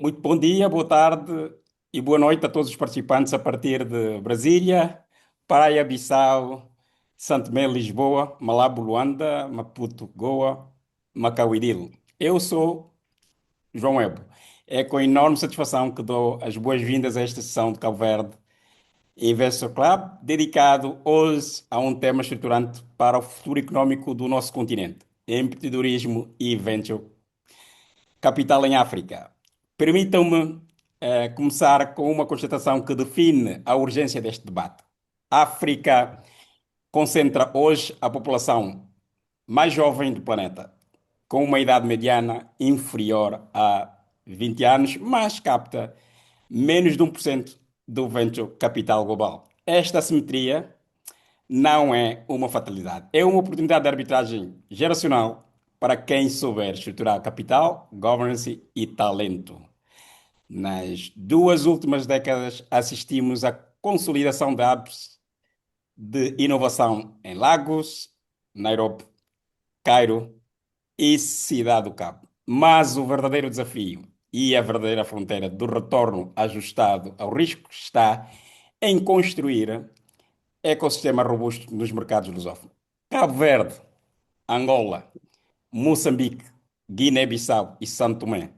Muito bom dia, boa tarde e boa noite a todos os participantes a partir de Brasília, Praia, Bissau, Santo Tomé, Lisboa, Malabo, Luanda, Maputo, Goa, Macau e Dilo. Eu sou João Webo. É com enorme satisfação que dou as boas-vindas a esta sessão de Cabo Verde Investor Club, dedicado hoje a um tema estruturante para o futuro econômico do nosso continente: empreendedorismo e venture capital em África. Permitam-me começar com uma constatação que define a urgência deste debate. A África concentra hoje a população mais jovem do planeta, com uma idade mediana inferior a 20 anos, mas capta menos de 1% do venture capital global. Esta assimetria não é uma fatalidade, é uma oportunidade de arbitragem geracional para quem souber estruturar capital, governance e talento. Nas duas últimas décadas, assistimos à consolidação de hubs de inovação em Lagos, Nairobi, Cairo e Cidade do Cabo. Mas o verdadeiro desafio e a verdadeira fronteira do retorno ajustado ao risco está em construir ecossistema robusto nos mercados lusófonos. Cabo Verde, Angola, Moçambique, Guiné-Bissau e Santo Tomé.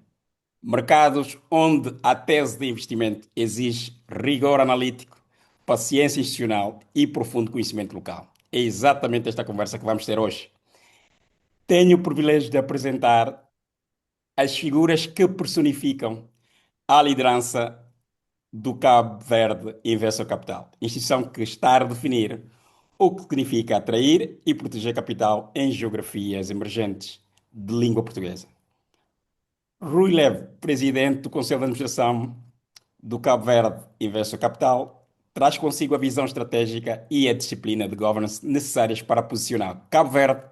Mercados onde a tese de investimento exige rigor analítico, paciência institucional e profundo conhecimento local. É exatamente esta conversa que vamos ter hoje. Tenho o privilégio de apresentar as figuras que personificam a liderança do Cabo Verde Investor Capital, instituição que está a definir o que significa atrair e proteger capital em geografias emergentes de língua portuguesa. Rui Leve, presidente do Conselho de Administração do Cabo Verde Investor Capital, traz consigo a visão estratégica e a disciplina de governance necessárias para posicionar Cabo Verde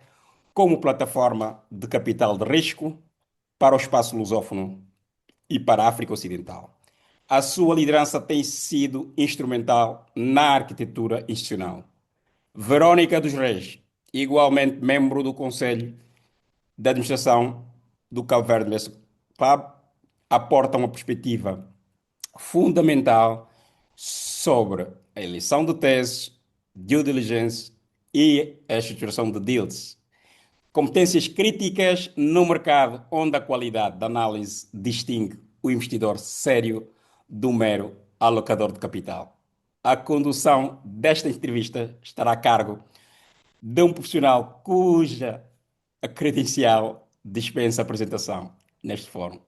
como plataforma de capital de risco para o espaço lusófono e para a África Ocidental. A sua liderança tem sido instrumental na arquitetura institucional. Verónica dos Reis, igualmente membro do Conselho de Administração do Cabo Verde Investment Club, aporta uma perspectiva fundamental sobre a eleição de teses, due diligence e a estruturação de deals. Competências críticas no mercado onde a qualidade da análise distingue o investidor sério do mero alocador de capital. A condução desta entrevista estará a cargo de um profissional cuja a credencial dispensa apresentação neste fórum.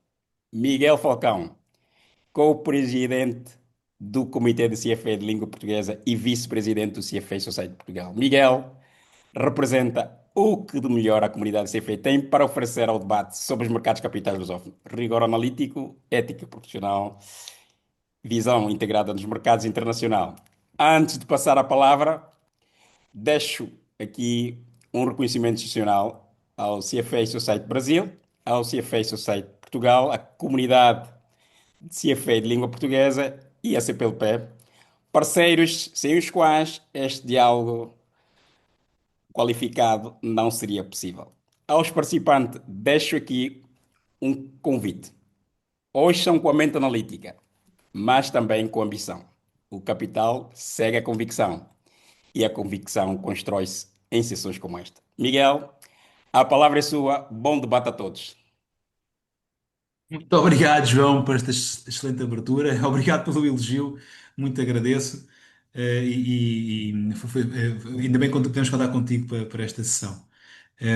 Miguel Falcão, co-presidente do Comitê de CFA de Língua Portuguesa e vice-presidente do CFA Society de Portugal. Miguel representa o que de melhor a comunidade CFA tem para oferecer ao debate sobre os mercados capitais lusófonos. Rigor analítico, ética profissional, visão integrada nos mercados internacional. Antes de passar a palavra, deixo aqui um reconhecimento institucional ao CFA Society Brasil, ao CFA Society Portugal, à comunidade de CFA de língua portuguesa e à CPLP, parceiros sem os quais este diálogo qualificado não seria possível. Aos participantes, deixo aqui um convite. Hoje são com a mente analítica, mas também com ambição. O capital segue a convicção e a convicção constrói-se em sessões como esta. Miguel, a palavra é sua. Bom debate a todos. Muito obrigado, João, por esta excelente abertura. Obrigado pelo elogio, muito agradeço. Ainda bem que podemos contar contigo para esta sessão.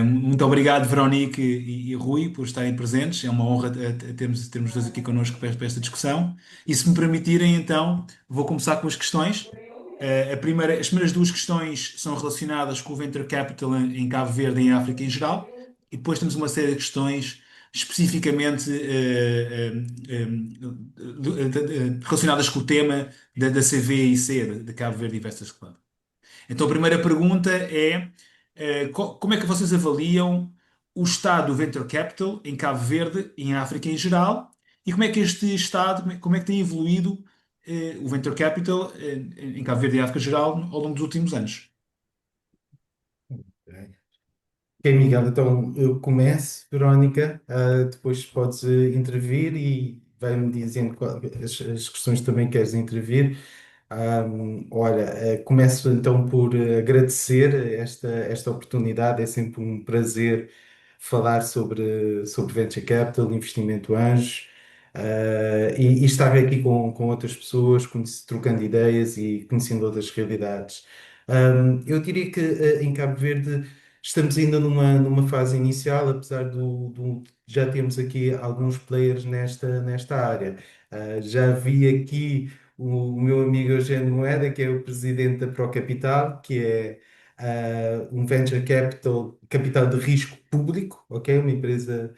Muito obrigado, Veronique e Rui, por estarem presentes. É uma honra termos dois aqui connosco para esta discussão. E se me permitirem, então, vou começar com as questões. As primeiras duas questões são relacionadas com o Venture Capital em Cabo Verde e em África em geral. E depois temos uma série de questões especificamente relacionadas com o tema da CVIC, de Cabo Verde Investors Club. Então, a primeira pergunta é, como é que vocês avaliam o estado do Venture Capital em Cabo Verde e em África em geral? E como é que este estado, como é que tem evoluído, o Venture Capital, em Cabo Verde e África em geral ao longo dos últimos anos? Ok, Miguel, então eu começo, Verónica, depois podes intervir vai-me dizendo as questões que também queres intervir. Olha, começo então por agradecer esta oportunidade. É sempre um prazer falar sobre Venture Capital, investimento anjo, e estar aqui com outras pessoas, trocando ideias e conhecendo outras realidades. Eu diria que em Cabo Verde estamos ainda numa fase inicial, apesar já temos aqui alguns players nesta área. Já vi aqui o meu amigo Eugênio Moeda, que é o presidente da Procapital, que é um venture capital de risco público, ok? Uma empresa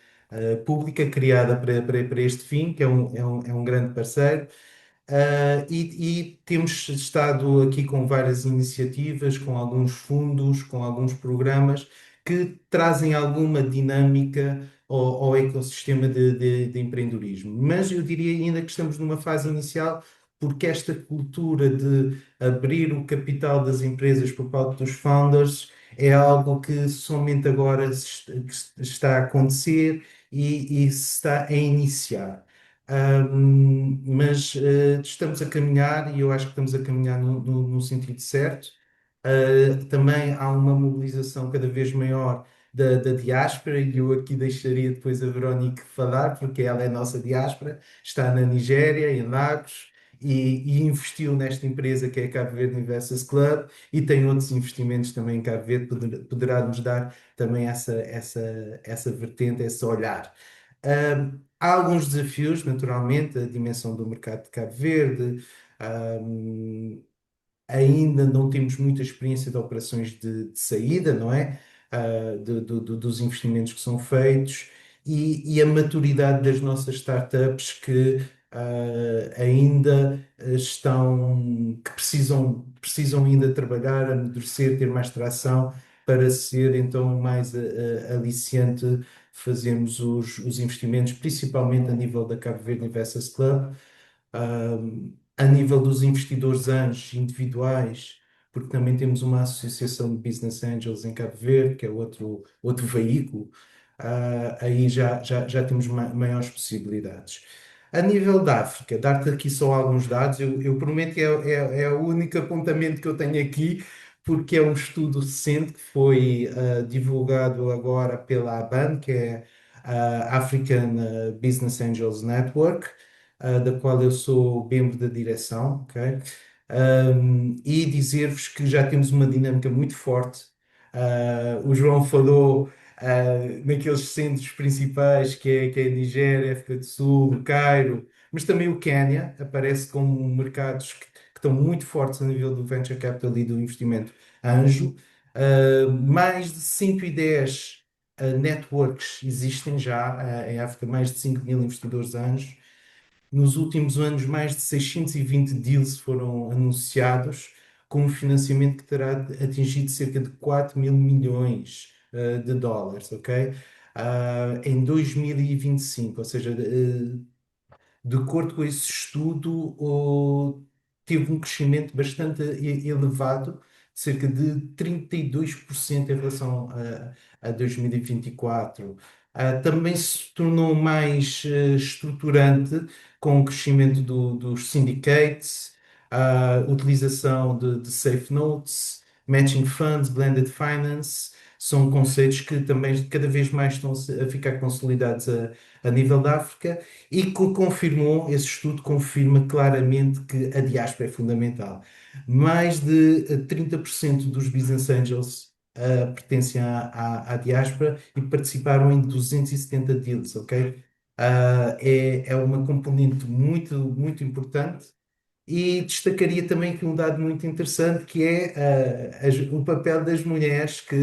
pública criada para este fim, que é um grande parceiro. E temos estado aqui com várias iniciativas, com alguns fundos, com alguns programas que trazem alguma dinâmica ao ecossistema de empreendedorismo. Mas eu diria ainda que estamos numa fase inicial, porque esta cultura de abrir o capital das empresas por parte dos founders é algo que somente agora que está a acontecer e se está a iniciar. Mas estamos a caminhar e eu acho que estamos a caminhar no sentido certo. Também há uma mobilização cada vez maior da diáspora e eu aqui deixaria depois a Verónica falar, porque ela é nossa diáspora, está na Nigéria, em Lagos, e investiu nesta empresa que é a Cabo Verde Investors Club e tem outros investimentos também em Cabo Verde, poderá nos dar também essa vertente, esse olhar. Há alguns desafios, naturalmente, a dimensão do mercado de Cabo Verde. Ainda não temos muita experiência de operações de saída, não é? Dos investimentos que são feitos e a maturidade das nossas startups que ainda que precisam ainda trabalhar, amadurecer, ter mais tração para ser então mais aliciante fazermos os investimentos, principalmente a nível da Cabo Verde Investors Club, a nível dos investidores anjos individuais, porque também temos uma associação de Business Angels em Cabo Verde, que é outro veículo. Aí já temos maiores possibilidades. A nível da África, dar-te aqui só alguns dados, eu prometo que é o único apontamento que eu tenho aqui, porque é um estudo recente que foi divulgado agora pela ABAN, que é a African Business Angels Network, da qual eu sou membro da direção, ok? E dizer-vos que já temos uma dinâmica muito forte. O João falou naqueles centros principais que é a Nigéria, a África do Sul, o Cairo, mas também o Quénia aparece como mercados que estão muito fortes a nível do venture capital e do investimento anjo. Mais de 110 networks existem já em África, mais de 5 mil investidores anjos. Nos últimos anos, mais de 620 deals foram anunciados, com um financiamento que terá atingido cerca de 4 mil milhões de dólares, ok? Em 2025, ou seja, de acordo com esse estudo, teve um crescimento bastante elevado, cerca de 32% em relação a 2024. Também se tornou mais estruturante com o crescimento dos syndicates, utilização de safe notes, matching funds, blended finance. São conceitos que também cada vez mais estão a ficar consolidados a nível da África e que confirmou, esse estudo confirma claramente que a diáspora é fundamental. Mais de 30% dos Business Angels pertencem à diáspora e participaram em 270 deals, ok? É uma componente muito, muito importante e destacaria também aqui um dado muito interessante que é o papel das mulheres que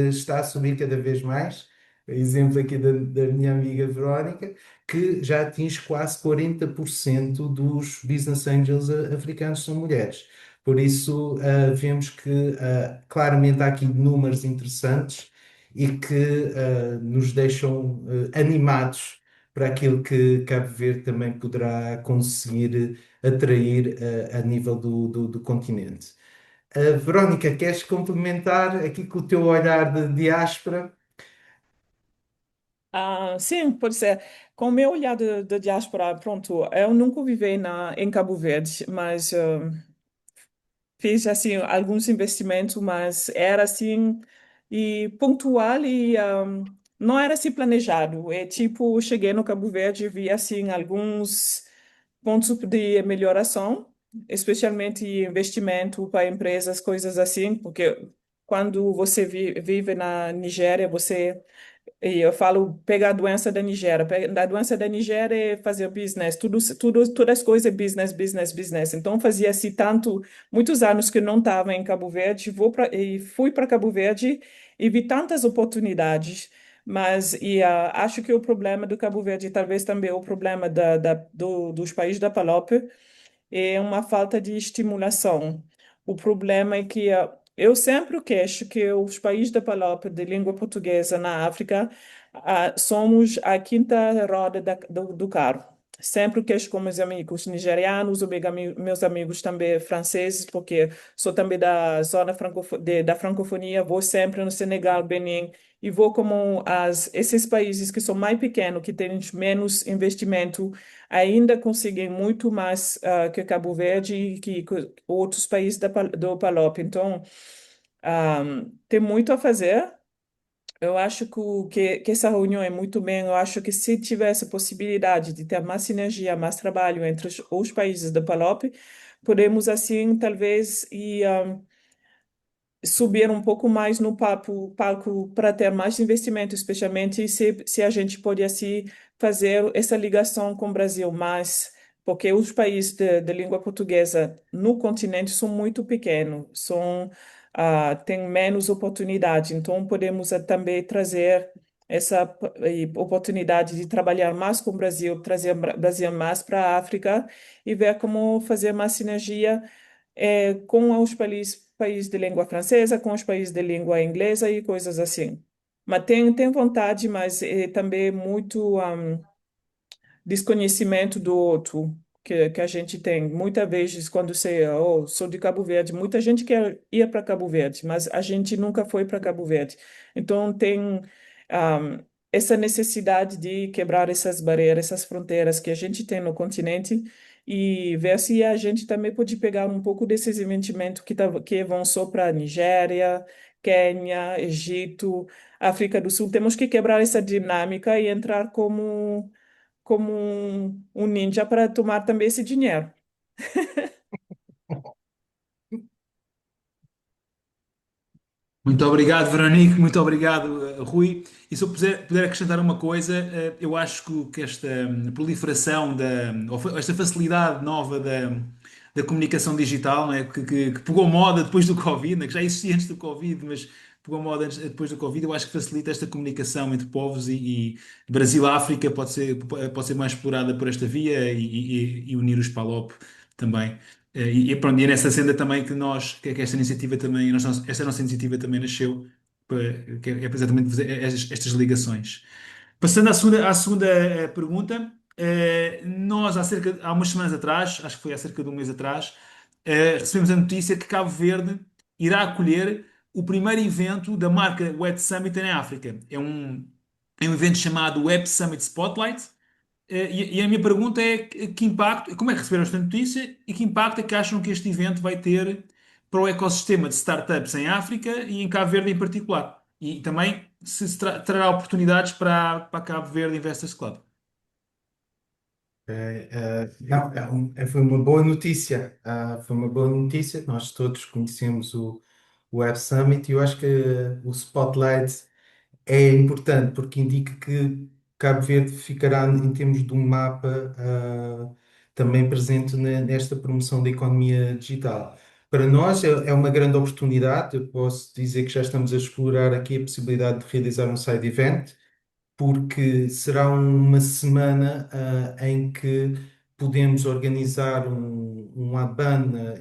está a subir cada vez mais. Exemplo aqui da minha amiga Verónica, que já atinge quase 40% dos business angels africanos são mulheres. Por isso, vemos que claramente há aqui números interessantes e que nos deixam animados para aquilo que Cabo Verde também poderá conseguir atrair a nível do continente. Verónica, queres complementar aqui com o teu olhar de diáspora? Sim, pode ser. Com o meu olhar de diáspora, pronto, eu nunca vivi em Cabo Verde, mas fiz assim alguns investimentos, mas era assim e pontual e não era assim planejado. É tipo, cheguei no Cabo Verde e vi assim alguns pontos de melhoração, especialmente investimento para empresas, coisas assim, porque quando você vive na Nigéria, você e eu falo pegar a doença da Nigéria. A doença da Nigéria é fazer business. Todas as coisas é business, business, business. Então, fazia-se muitos anos que eu não estava em Cabo Verde. E fui para Cabo Verde e vi tantas oportunidades. Mas acho que o problema do Cabo Verde, talvez também o problema dos países da PALOP, é uma falta de estimulação. O problema é que eu sempre queixo que os países da PALOP de língua portuguesa na África somos a quinta roda do carro. Sempre queixo com meus amigos nigerianos, meus amigos também franceses, porque sou também da zona da francofonia, vou sempre no Senegal, Benin, e vou como esses países que são mais pequenos, que têm menos investimento ainda conseguem muito mais que Cabo Verde e que outros países do PALOP. Então, tem muito a fazer. Eu acho que essa reunião é muito bem. Eu acho que se tivesse a possibilidade de ter mais sinergia, mais trabalho entre os países do PALOP, podemos, assim, talvez, subir um pouco mais no palco para ter mais investimento, especialmente se a gente pudesse fazer essa ligação com o Brasil, mas porque os países de língua portuguesa no continente são muito pequenos, têm menos oportunidade, então podemos também trazer oportunidade de trabalhar mais com o Brasil, trazer o Brasil mais para a África e ver como fazer mais sinergia com os países de língua francesa, com os países de língua inglesa e coisas assim. Mas tem vontade, mas é também muito desconhecimento do outro que a gente tem. Muitas vezes, quando você, sou de Cabo Verde, muita gente quer ir para Cabo Verde, mas a gente nunca foi para Cabo Verde. Então, tem essa necessidade de quebrar essas barreiras, essas fronteiras que a gente tem no continente e ver se a gente também pode pegar um pouco desses investimentos que vão só para Nigéria, Quênia, Egito, África do Sul. Temos que quebrar essa dinâmica e entrar como um ninja para tomar também esse dinheiro. Muito obrigado, Veronique, muito obrigado, Rui. E se eu puder acrescentar uma coisa, eu acho que esta proliferação ou esta facilidade nova da comunicação digital, não é? Que pegou moda depois do Covid, né? Que já existia antes do Covid, mas pegou moda depois do Covid, eu acho que facilita esta comunicação entre povos e Brasil-África pode ser mais explorada por esta via e unir os PALOP também. Pronto, e é nessa senda também que esta iniciativa também, esta nossa iniciativa também nasceu, que é exatamente fazer estas ligações. Passando à segunda pergunta, nós há umas semanas atrás, acho que foi há cerca de um mês atrás, recebemos a notícia que Cabo Verde irá acolher o primeiro evento da marca Web Summit em África. É um evento chamado Web Summit Spotlight, e a minha pergunta é que impacto, como é que receberam esta notícia e que impacto é que acham que este evento vai ter para o ecossistema de startups em África e em Cabo Verde em particular? E também se trará oportunidades para a Cabo Verde Investors Club. Não, foi uma boa notícia. Foi uma boa notícia. Nós todos conhecemos o Web Summit e eu acho que o Spotlight é importante porque indica que Cabo Verde ficará, em termos de um mapa, também presente nesta promoção da economia digital. Para nós é uma grande oportunidade. Eu posso dizer que já estamos a explorar aqui a possibilidade de realizar um side event porque será uma semana em que podemos organizar um ABAN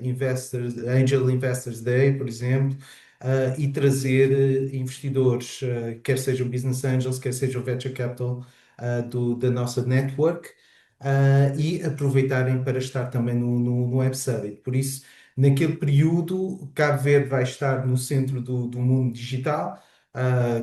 Angel Investors Day, por exemplo, e trazer investidores, quer sejam business angels, quer sejam venture capital, da nossa network, e aproveitarem para estar também no Web Summit. Por isso, naquele período, Cabo Verde vai estar no centro do mundo digital.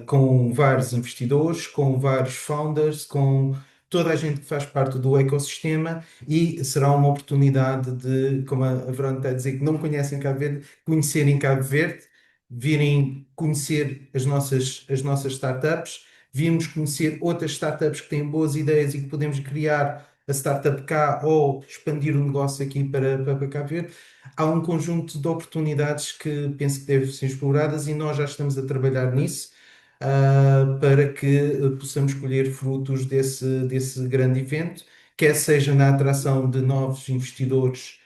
com vários investidores, com vários founders, com toda a gente que faz parte do ecossistema e será uma oportunidade de, como a Verona está a dizer, que não conhecem Cabo Verde, conhecerem Cabo Verde, virem conhecer as nossas startups, virmos conhecer outras startups que têm boas ideias e que podemos criar a startup cá ou expandir o negócio aqui para Cabo Verde. Há um conjunto de oportunidades que penso que devem ser exploradas e nós já estamos a trabalhar nisso, para que possamos colher frutos desse grande evento, quer seja na atração de novos investidores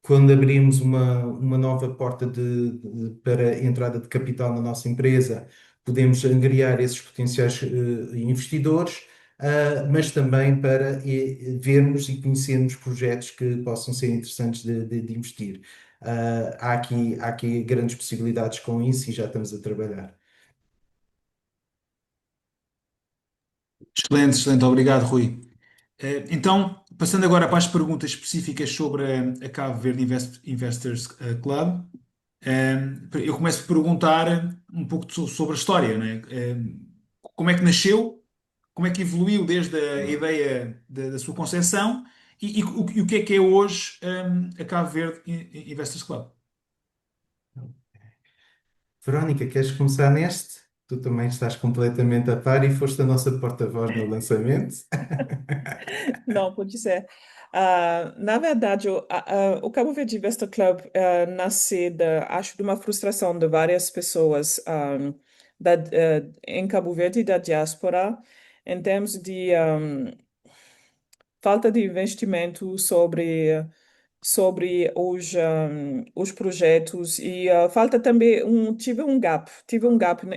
quando abrimos uma nova porta para entrada de capital na nossa empresa, podemos angariar esses potenciais investidores, mas também para vermos e conhecermos projetos que possam ser interessantes de investir. Há aqui grandes possibilidades com isso e já estamos a trabalhar. Excelente, excelente. Obrigado, Rui. Então, passando agora para as perguntas específicas sobre a Cabo Verde Investors Club, eu começo a perguntar um pouco sobre a história, né? Como é que nasceu, como é que evoluiu desde a ideia da sua concepção e o que é hoje, a Cabo Verde Investors Club? Verónica, queres começar neste? Tu também estás completamente a par e foste a nossa porta-voz no lançamento. Não, pode ser. Na verdade, o Cabo Verde Investor Club nasce, acho, de uma frustração de várias pessoas em Cabo Verde e da diáspora, em termos de falta de investimento sobre os projetos e falta também tive um gap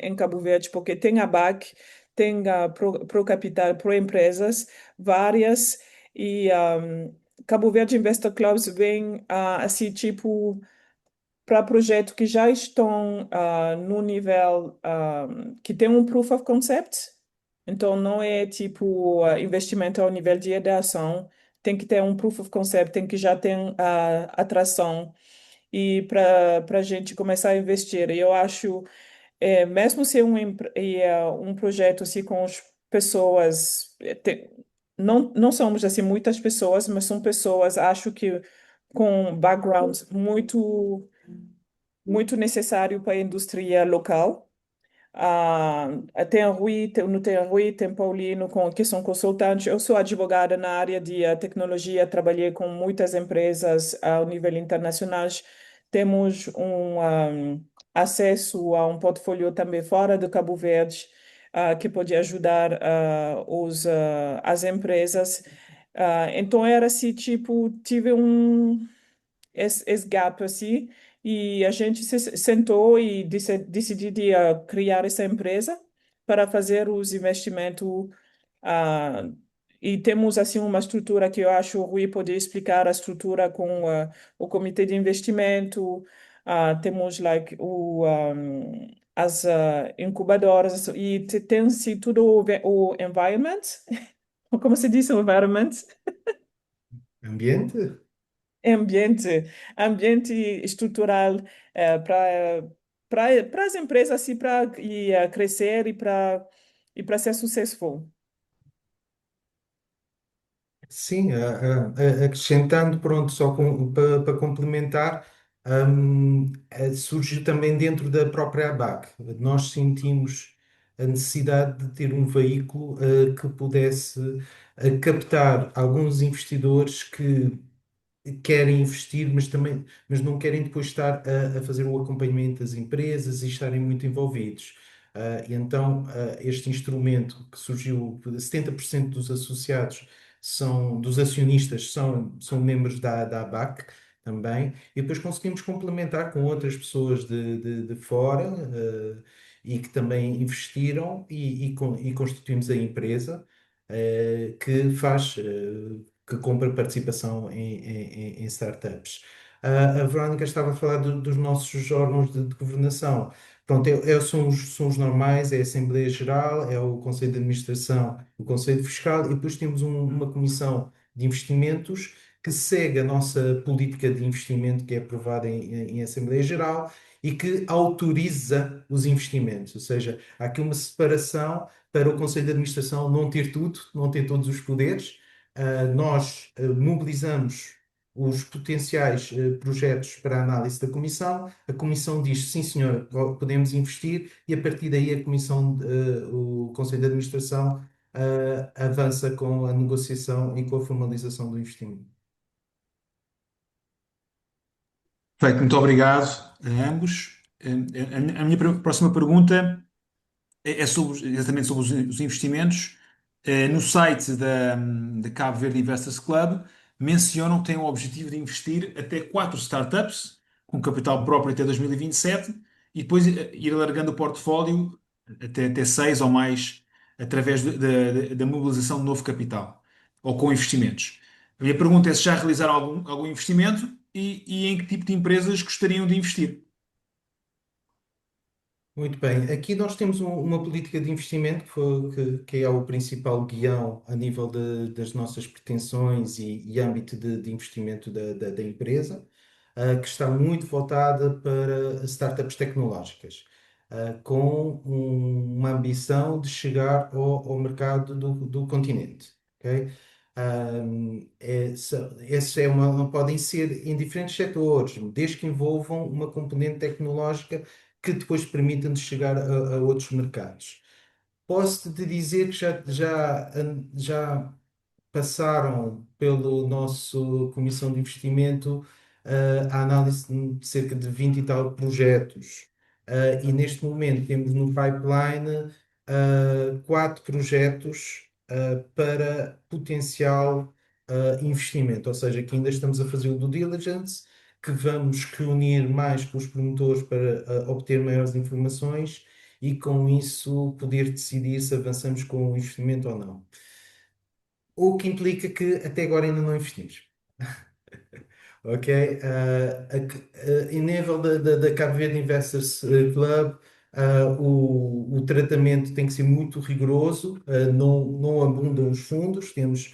em Cabo Verde porque tem a BAC, tem a Pro Capital, Pro Empresas, várias e Cabo Verde Investor Clubs vem assim tipo para projetos que já estão no nível que tem um proof of concept. Então, não é tipo investimento ao nível de ideação, tem que ter um proof of concept, tem que já ter atração e para a gente começar a investir. E eu acho, mesmo ser um projeto assim com as pessoas, não somos assim muitas pessoas, mas são pessoas, acho que com backgrounds muito necessário para a indústria local. Tem a Rui, tem a Rui, tem Paulino, que são consultantes. Eu sou advogada na área de tecnologia, trabalhei com muitas empresas ao nível internacional. Temos acesso a um portfólio também fora do Cabo Verde, que pode ajudar as empresas. Então, era assim, tipo, tive esse gap assim, e a gente se sentou e decidiu de, criar essa empresa para fazer os investimentos. ah, e temos assim uma estrutura que eu acho o Rui poder explicar a estrutura com o comitê de investimento. Temos like as incubadoras e tem-se tudo o environment. Como se diz o environment? Ambiente? ambiente, ambiente estrutural para as empresas assim para crescer e para ser successful. Sim, acrescentando, pronto, só para complementar, surge também dentro da própria ABAC. Nós sentimos a necessidade de ter um veículo que pudesse captar alguns investidores que querem investir, mas não querem depois estar a fazer o acompanhamento das empresas e estarem muito envolvidos. E então, este instrumento que surgiu, 70% dos associados dos acionistas são membros da ABAC também, e depois conseguimos complementar com outras pessoas de fora, e que também investiram e constituímos a empresa, que faz. Que compra participação em startups. A Verónica estava a falar dos nossos órgãos de governação. Pronto, são os normais, é a Assembleia Geral, é o Conselho de Administração, o Conselho Fiscal, e depois temos uma comissão de investimentos que segue a nossa política de investimento que é aprovada em Assembleia Geral e que autoriza os investimentos. Ou seja, há aqui uma separação para o Conselho de Administração não ter tudo, não ter todos os poderes. Nós mobilizamos os potenciais projetos para a análise da Comissão. A Comissão diz sim, senhor, podemos investir, e a partir daí o Conselho de Administração avança com a negociação e com a formalização do investimento. Feito, muito obrigado a ambos. A minha próxima pergunta é exatamente sobre os investimentos. No site da Cabo Verde Investors Club mencionam que têm o objetivo de investir até 4 startups com capital próprio até 2027 e depois ir alargando o portfólio até 6 ou mais através da mobilização de novo capital ou com investimentos. A minha pergunta é se já realizaram algum investimento e em que tipo de empresas gostariam de investir. Muito bem, aqui nós temos uma política de investimento que é o principal guião a nível das nossas pretensões e âmbito de investimento da empresa, que está muito voltada para startups tecnológicas, com uma ambição de chegar ao mercado do continente. Ok? Essa podem ser em diferentes setores, desde que envolvam uma componente tecnológica que depois permitam-nos chegar a outros mercados. Posso-te dizer que já passaram pelo nosso Comissão de Investimento a análise de cerca de 20 e tal projetos. E neste momento temos no pipeline 4 projetos para potencial investimento, ou seja, que ainda estamos a fazer o due diligence, que vamos reunir mais com os promotores para obter maiores informações e com isso poder decidir se avançamos com o investimento ou não. O que implica que até agora ainda não investimos. Ok? Em nível da Cabo Verde Investors Club, o tratamento tem que ser muito rigoroso, não abundam os fundos, temos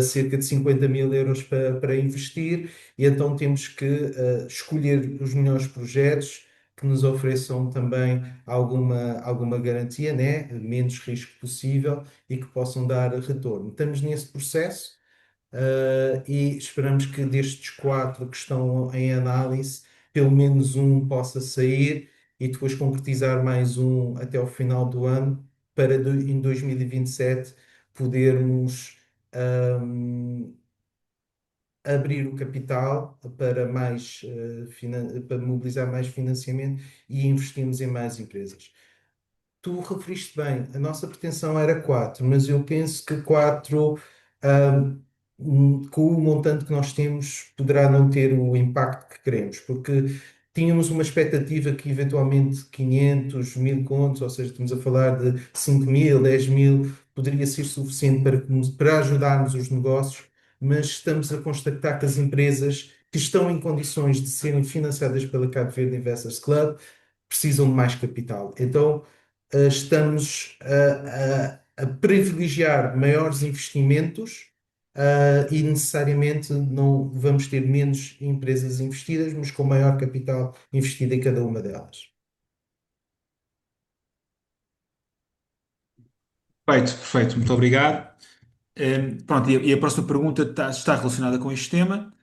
cerca de 50 mil euros para investir, e então temos que escolher os melhores projetos que nos ofereçam também alguma garantia, né? Menos risco possível e que possam dar retorno. Estamos nesse processo. E esperamos que destes 4 que estão em análise, pelo menos um possa sair e depois concretizar mais um até ao final do ano, para em 2027 podermos ahm, abrir o capital para para mobilizar mais financiamento e investirmos em mais empresas. Tu referiste bem, a nossa pretensão era 4, mas eu penso que 4, ahm, com o montante que nós temos, poderá não ter o impacto que queremos, porque tínhamos uma expectativa que eventualmente 500, 1000 contos, ou seja, estamos a falar de 5 mil, 10 mil, poderia ser suficiente para ajudarmos os negócios, mas estamos a constatar que as empresas que estão em condições de serem financiadas pela Cabo Verde Investors Club precisam de mais capital. Então, estamos a privilegiar maiores investimentos, e necessariamente não vamos ter menos empresas investidas, mas com maior capital investido em cada uma delas. Perfeito, perfeito, muito obrigado. Pronto, e a próxima pergunta está relacionada com este tema.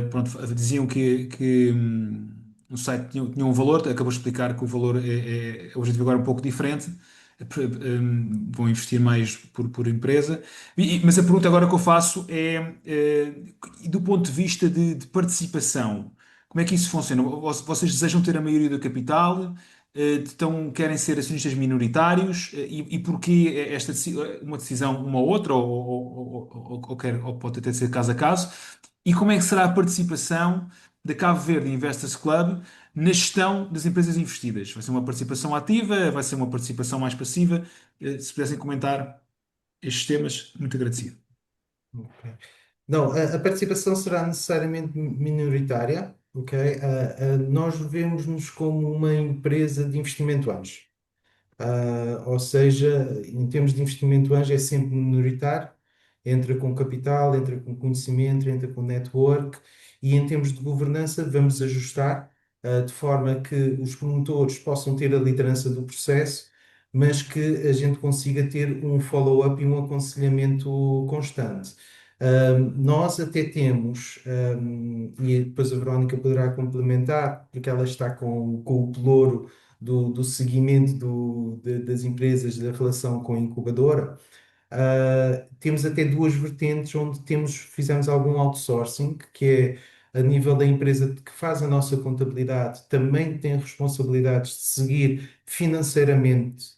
Pronto, diziam que o site tinha um valor, acabou de explicar que o valor é o objetivo agora é um pouco diferente. Vão investir mais por empresa. Mas a pergunta agora que eu faço é, do ponto de vista de participação, como é que isso funciona? Vocês desejam ter a maioria do capital? Querem ser acionistas minoritários? E porquê uma decisão uma ou outra, ou pode até ser caso a caso? E como é que será a participação da Cabo Verde Investors Club na gestão das empresas investidas? Vai ser uma participação ativa? Vai ser uma participação mais passiva? Se pudessem comentar estes temas, muito agradecido. Ok. Não, a participação será necessariamente minoritária, ok? Nós vemos-nos como uma empresa de investimento anjo. Ou seja, em termos de investimento anjo é sempre minoritário, entra com capital, entra com conhecimento, entra com network, e em termos de governança vamos ajustar. de forma que os promotores possam ter a liderança do processo, mas que a gente consiga ter um follow-up e um aconselhamento constante. Nós até temos, e depois a Verónica poderá complementar, porque ela está com o pelouro do seguimento das empresas, da relação com a incubadora. Temos até duas vertentes onde fizemos algum outsourcing, que é a nível da empresa que faz a nossa contabilidade, também tem responsabilidades de seguir financeiramente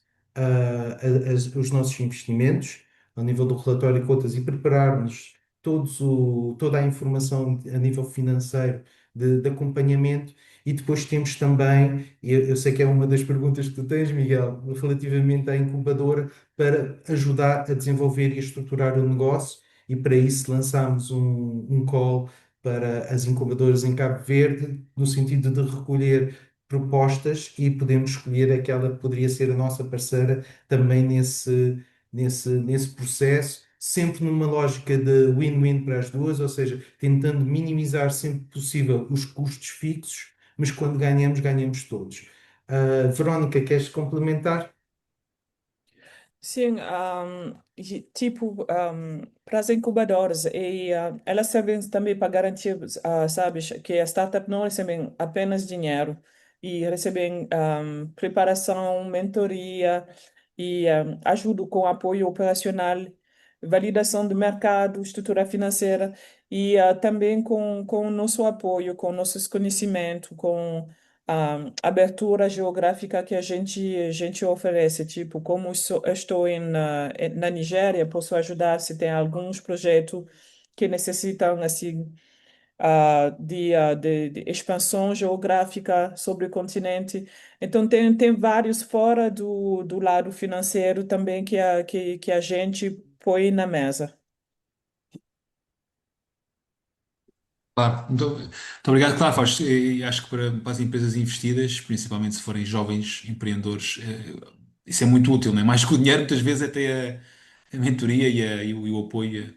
os nossos investimentos, ao nível do relatório de contas e preparar-nos toda a informação a nível financeiro de acompanhamento. E depois temos também, eu sei que é uma das perguntas que tu tens, Miguel, relativamente à incubadora para ajudar a desenvolver e a estruturar o negócio, e para isso lançámos um call para as incubadoras em Cabo Verde, no sentido de recolher propostas e podemos escolher aquela que poderia ser a nossa parceira também nesse processo, sempre numa lógica de win-win para as duas, ou seja, tentando minimizar sempre possível os custos fixos, mas quando ganhamos, ganhamos todos. Verónica, queres complementar? Sim, tipo, para as incubadoras, elas servem também para garantir, sabes, que a startup não recebem apenas dinheiro, e recebem preparação, mentoria e ajuda com apoio operacional, validação de mercado, estrutura financeira e também com o nosso apoio, com nossos conhecimentos, com a abertura geográfica que a gente oferece, tipo, como eu estou na Nigéria, posso ajudar se tem alguns projetos que necessitam, assim, de expansão geográfica sobre o continente. Então, tem vários fora do lado financeiro também que a gente põe na mesa. Claro, muito obrigado. Claro, Fausto, acho que para as empresas investidas, principalmente se forem jovens empreendedores, isso é muito útil, não é? Mais que o dinheiro, muitas vezes até a mentoria e o apoio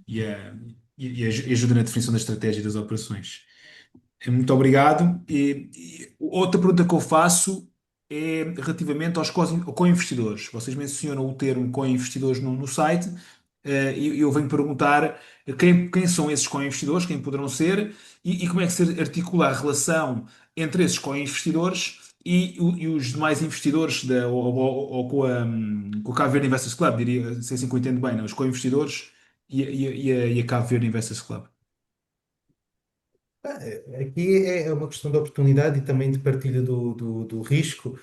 e a, e ajuda na definição da estratégia e das operações. Muito obrigado. E outra pergunta que eu faço é relativamente aos co-investidores. Vocês mencionam o termo co-investidores no site, e eu venho perguntar quem são esses co-investidores, quem poderão ser, e como é que se articula a relação entre esses co-investidores e os demais investidores ou com a Cabo Verde Investors Club, diria, se é assim que eu entendo bem, não? Os co-investidores e a Cabo Verde Investors Club. Aqui é uma questão de oportunidade e também de partilha do risco.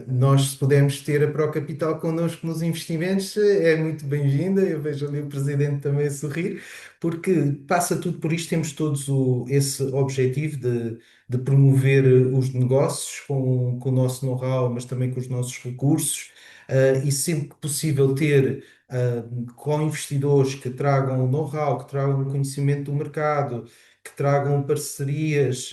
Nós, se pudermos ter a Procapital connosco nos investimentos, é muito bem-vinda. Eu vejo ali o presidente também a sorrir, porque passa tudo por isto. Temos todos esse objetivo de promover os negócios com o nosso know-how, mas também com os nossos recursos. E sempre que possível ter com investidores que tragam know-how, que tragam conhecimento do mercado, que tragam parcerias,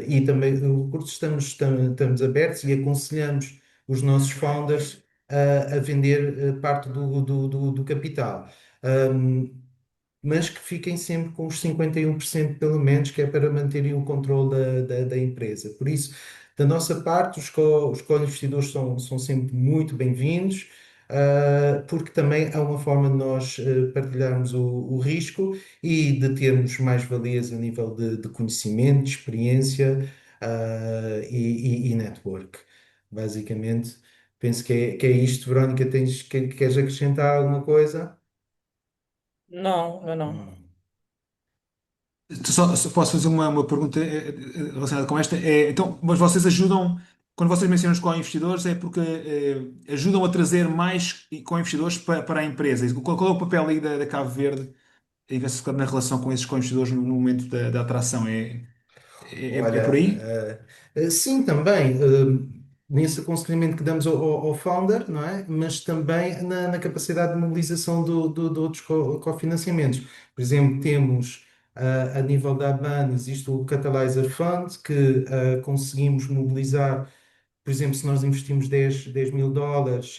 e também o curso estamos abertos e aconselhamos os nossos founders a vender parte do capital. Um, mas que fiquem sempre com os 51% pelo menos, que é para manterem o controle da empresa. Por isso, da nossa parte, os co-investidores são sempre muito bem-vindos, porque também é uma forma de nós partilharmos o risco e de termos mais valias a nível de conhecimento, de experiência, e network. Basicamente, penso que é isto. Verónica, queres acrescentar alguma coisa? Não, eu não. Só posso fazer uma pergunta relacionada com esta? Então, mas vocês ajudam, quando vocês mencionam os co-investidores, é porque ajudam a trazer mais co-investidores para a empresa. Qual é o papel aí da Cabo Verde e na relação com esses co-investidores no momento da atração? É por Olha, aí? sim, também, nesse aconselhamento que damos ao founder, não é? Mas também na capacidade de mobilização de outros cofinanciamentos. Por exemplo, temos, a nível da ABAN, existe o Catalyzer Fund, que conseguimos mobilizar. Por exemplo, se nós investimos US$ 10 mil,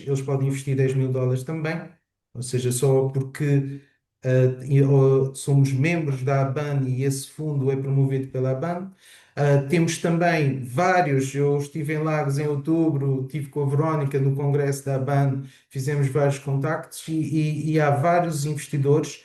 eles podem investir US$ 10 mil também. Ou seja, só porque somos membros da ABAN e esse fundo é promovido pela ABAN. Temos também vários, eu estive em Lagos em outubro, estive com a Verónica no congresso da ABAN, fizemos vários contactos e há vários investidores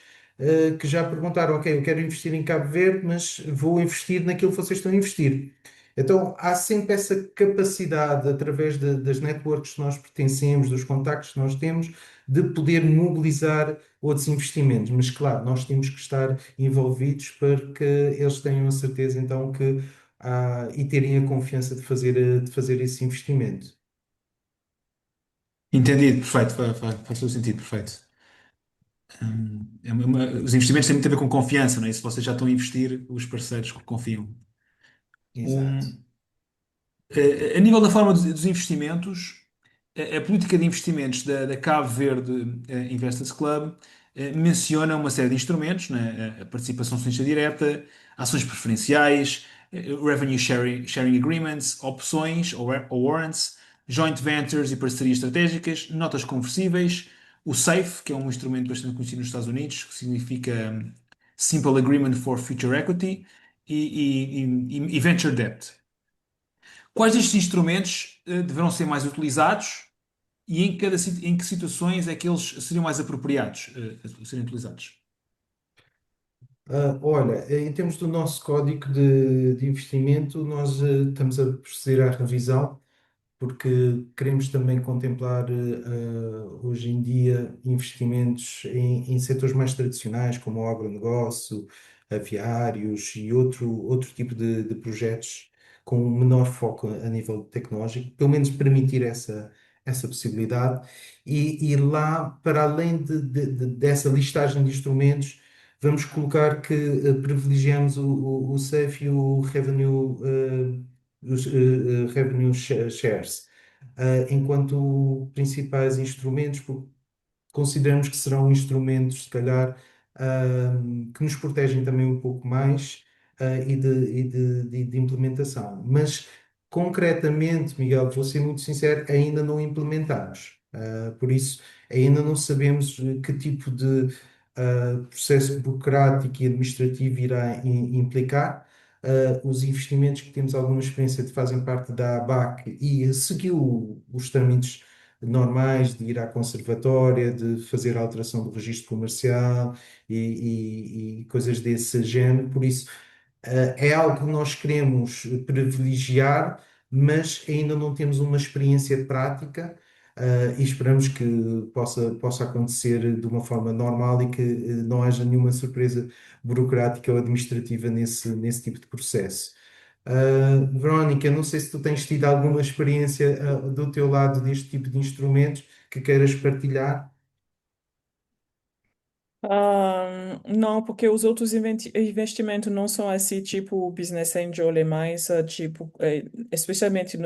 que já perguntaram, ok, eu quero investir em Cabo Verde, mas vou investir naquilo que vocês estão a investir. Então, há sempre essa capacidade, através das networks que nós pertencemos, dos contactos que nós temos, de poder mobilizar outros investimentos. Mas, claro, nós temos que estar envolvidos para que eles tenham a certeza, então, que e terem a confiança de fazer esse investimento. Entendido, perfeito, faz todo sentido, perfeito. Os investimentos têm muito a ver com confiança, não é? E se vocês já estão a investir, os parceiros confiam. Exato. Um, a nível da forma dos investimentos, a política de investimentos da Cabo Verde Investors Club menciona uma série de instrumentos, né? A participação acionista direta, ações preferenciais, revenue sharing agreements, opções ou warrants, joint ventures e parcerias estratégicas, notas conversíveis, o SAFE, que é um instrumento bastante conhecido nos Estados Unidos, que significa Simple Agreement for Future Equity, e Venture Debt. Quais destes instrumentos deverão ser mais utilizados e em que situações é que eles seriam mais apropriados a serem utilizados? Olha, em termos do nosso código de investimento, nós estamos a proceder à revisão porque queremos também contemplar hoje em dia investimentos em setores mais tradicionais, como o agronegócio, aviários e outro tipo de projetos com um menor foco a nível tecnológico, pelo menos permitir essa possibilidade. E lá, para além dessa listagem de instrumentos, vamos colocar que privilegiamos o SAFE e o revenue shares, enquanto principais instrumentos, porque consideramos que serão instrumentos, se calhar, que nos protegem também um pouco mais, de implementação. Mas, concretamente, Miguel, vou ser muito sincero, ainda não implementamos. Por isso, ainda não sabemos que tipo de processo burocrático e administrativo irá implicar. Os investimentos que temos alguma experiência de fazem parte da ABAC e seguiu os trâmites normais de ir à conservatória, de fazer a alteração do registro comercial e coisas desse género. Por isso, é algo que nós queremos privilegiar, mas ainda não temos uma experiência prática. E esperamos que possa acontecer de uma forma normal e que não haja nenhuma surpresa burocrática ou administrativa nesse tipo de processo. Verónica, não sei se tu tens tido alguma experiência, do teu lado deste tipo de instrumentos que queiras partilhar. Não, porque os outros investimentos não são assim, tipo Business Angel, é mais tipo, especialmente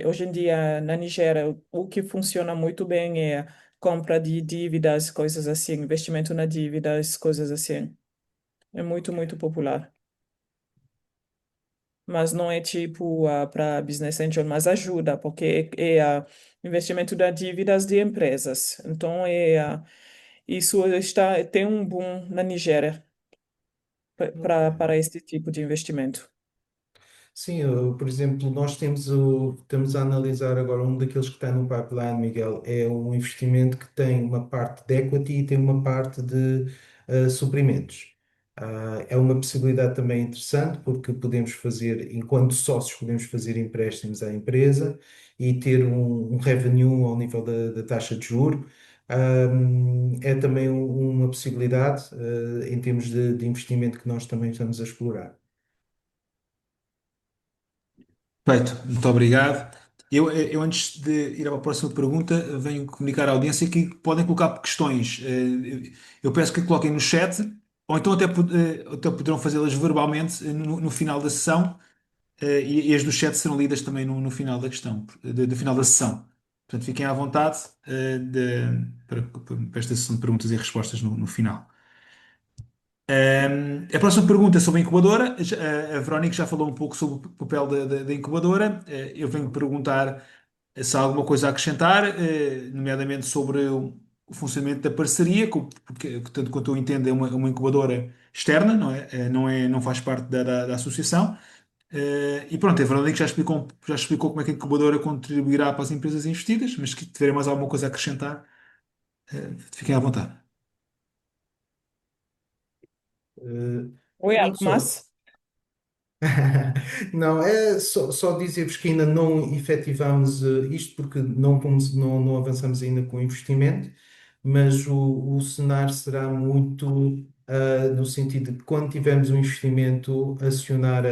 hoje em dia na Nigéria, o que funciona muito bem é compra de dívidas, coisas assim, investimento na dívidas, coisas assim. É muito, muito popular. Mas não é tipo para Business Angel, mas ajuda, porque investimento da dívidas de empresas. Então, isso tem um boom na Nigéria para este tipo de investimento. Sim, por exemplo, nós estamos a analisar agora um daqueles que está no pipeline, Miguel, é um investimento que tem uma parte de equity e tem uma parte de suprimentos. É uma possibilidade também interessante porque podemos fazer, enquanto sócios, podemos fazer empréstimos à empresa e ter um revenue ao nível da taxa de juro. É também uma possibilidade em termos de investimento que nós também estamos a explorar. Feito, muito obrigado. Antes de ir à próxima pergunta, venho comunicar à audiência que podem colocar questões. Eu peço que coloquem no chat, ou então até poderão fazê-las verbalmente no final da sessão, e as do chat serão lidas também no final da questão, do final da sessão. Portanto, fiquem à vontade para esta sessão de perguntas e respostas no final. A próxima pergunta é sobre a incubadora. A Verónica já falou um pouco sobre o papel da incubadora. Eu venho perguntar se há alguma coisa a acrescentar, nomeadamente sobre o funcionamento da parceria, porque, tanto quanto eu entendo, é uma incubadora externa, não é? Não faz parte da associação. E pronto, a Veronique já explicou como é que a incubadora contribuirá para as empresas investidas, mas se tiverem mais alguma coisa a acrescentar, fiquem à vontade. Eh, Oi, não, algo só. mais? Não, é só dizer-vos que ainda não efetivamos isto porque não avançamos ainda com o investimento, mas o cenário será muito no sentido de que quando tivermos um investimento, acionar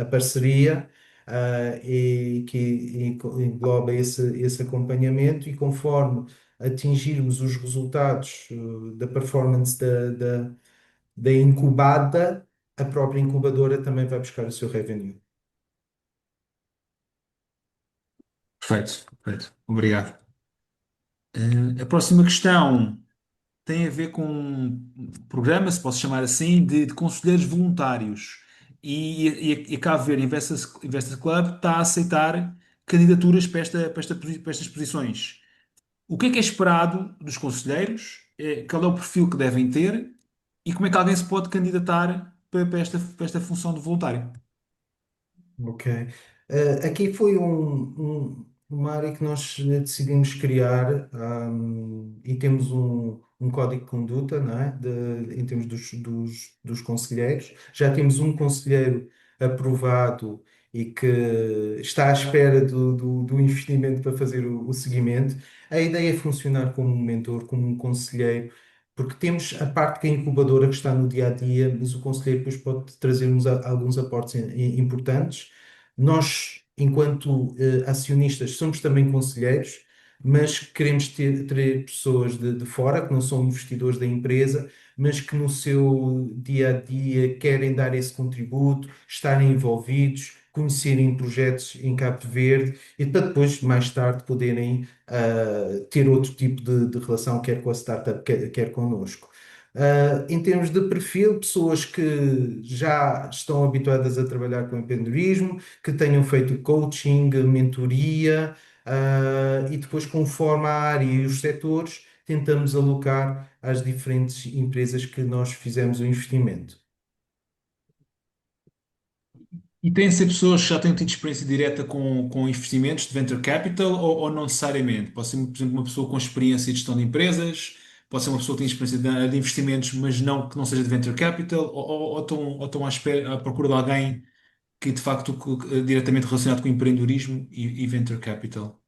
a parceria e que engloba esse acompanhamento e conforme atingirmos os resultados da performance da incubada, a própria incubadora também vai buscar o seu revenue. Perfeito, perfeito. Obrigado. A próxima questão tem a ver com um programa, se posso chamar assim, de conselheiros voluntários. E a Cabo Verde Investors Club está a aceitar candidaturas para estas posições. O que é esperado dos conselheiros? Qual é o perfil que devem ter? E como é que alguém se pode candidatar para esta função de voluntário? Ok. Aqui foi uma área que nós decidimos criar, e temos um código de conduta, não é? Em termos dos conselheiros. Já temos um conselheiro aprovado e que está à espera do investimento para fazer o seguimento. A ideia é funcionar como um mentor, como um conselheiro. Porque temos a parte que é a incubadora que está no dia a dia, mas o conselheiro depois pode trazer-nos alguns aportes importantes. Nós, enquanto acionistas, somos também conselheiros, mas queremos ter pessoas de fora, que não são investidores da empresa, mas que no seu dia a dia querem dar esse contributo, estarem envolvidos, conhecerem projetos em Cabo Verde e para depois, mais tarde, poderem ter outro tipo de relação, quer com a startup, quer connosco. Em termos de perfil, pessoas que já estão habituadas a trabalhar com empreendedorismo, que tenham feito coaching, mentoria, e depois, conforme a área e os setores, tentamos alocar às diferentes empresas que nós fizemos o investimento. E têm de ser pessoas que já tenham tido experiência direta com investimentos de venture capital ou não necessariamente? Pode ser, por exemplo, uma pessoa com experiência de gestão de empresas, pode ser uma pessoa que tem experiência de investimentos, mas não, que não seja de venture capital, ou estão à procura de alguém que de facto diretamente relacionado com empreendedorismo e venture capital.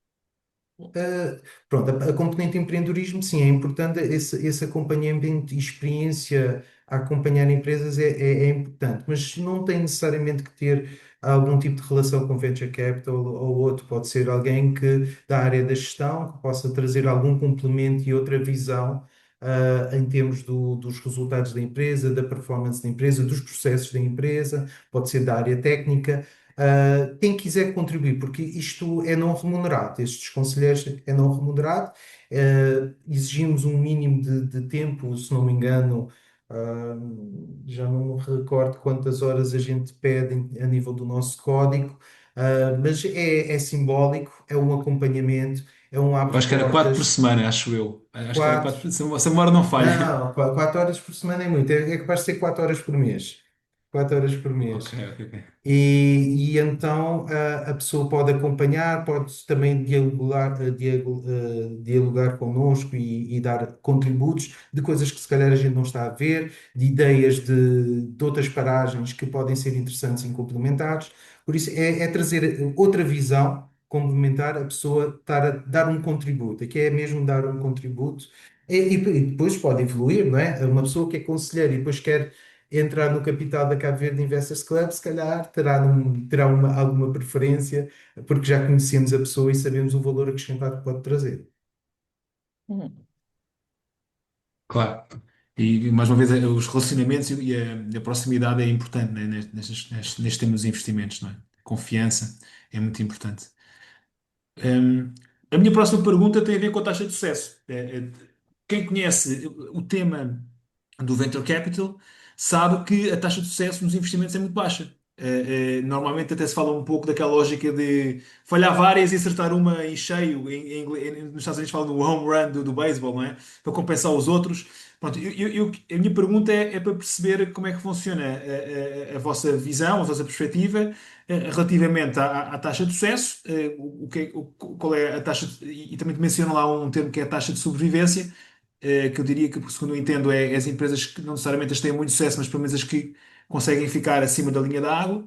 Pronto, a componente empreendedorismo, sim, é importante, esse acompanhamento e experiência a acompanhar empresas é importante, mas não tem necessariamente que ter algum tipo de relação com venture capital ou outro, pode ser alguém que da área da gestão, que possa trazer algum complemento e outra visão, em termos dos resultados da empresa, da performance da empresa, dos processos da empresa, pode ser da área técnica. Quem quiser contribuir, porque isto é não remunerado, estes conselheiros é não remunerado, exigimos um mínimo de tempo, se não me engano, ah, já não me recordo quantas horas a gente pede a nível do nosso código, mas é simbólico, é um acompanhamento, é um Eu abre acho que era 4 por portas, semana, acho eu. Acho que era quatro, 4 se a memória não falha. não, 4 horas por semana é muito, é capaz de ser 4 horas por mês. 4 horas por Ok, mês. ok, ok. E então a pessoa pode acompanhar, pode também dialogar connosco e dar contributos de coisas que se calhar a gente não está a ver, de ideias de outras paragens que podem ser interessantes e complementares. Por isso é trazer outra visão complementar, a pessoa estar a dar um contributo, que é mesmo dar um contributo. E depois pode evoluir, não é? Uma pessoa que é conselheira e depois quer entrar no capital da Cabo Verde Investors Club, se calhar terá alguma preferência, porque já conhecemos a pessoa e sabemos o valor acrescentado que pode trazer. Uhum. Claro. E mais uma vez, os relacionamentos e a proximidade é importante, né, neste tema dos investimentos, não é? Confiança é muito importante. Hum, a minha próxima pergunta tem a ver com a taxa de sucesso. Quem conhece o tema do venture capital sabe que a taxa de sucesso nos investimentos é muito baixa. Normalmente até se fala um pouco daquela lógica de falhar várias e acertar uma em cheio. Nos Estados Unidos falam do home run do beisebol, não é? Para compensar os outros. Pronto, a minha pergunta é para perceber como é que funciona a vossa visão, a vossa perspectiva relativamente à taxa de sucesso, qual é a taxa, e também te menciona lá um termo que é a taxa de sobrevivência, que eu diria que, segundo eu entendo, é as empresas que não necessariamente as têm muito sucesso, mas pelo menos as que conseguem ficar acima da linha da água.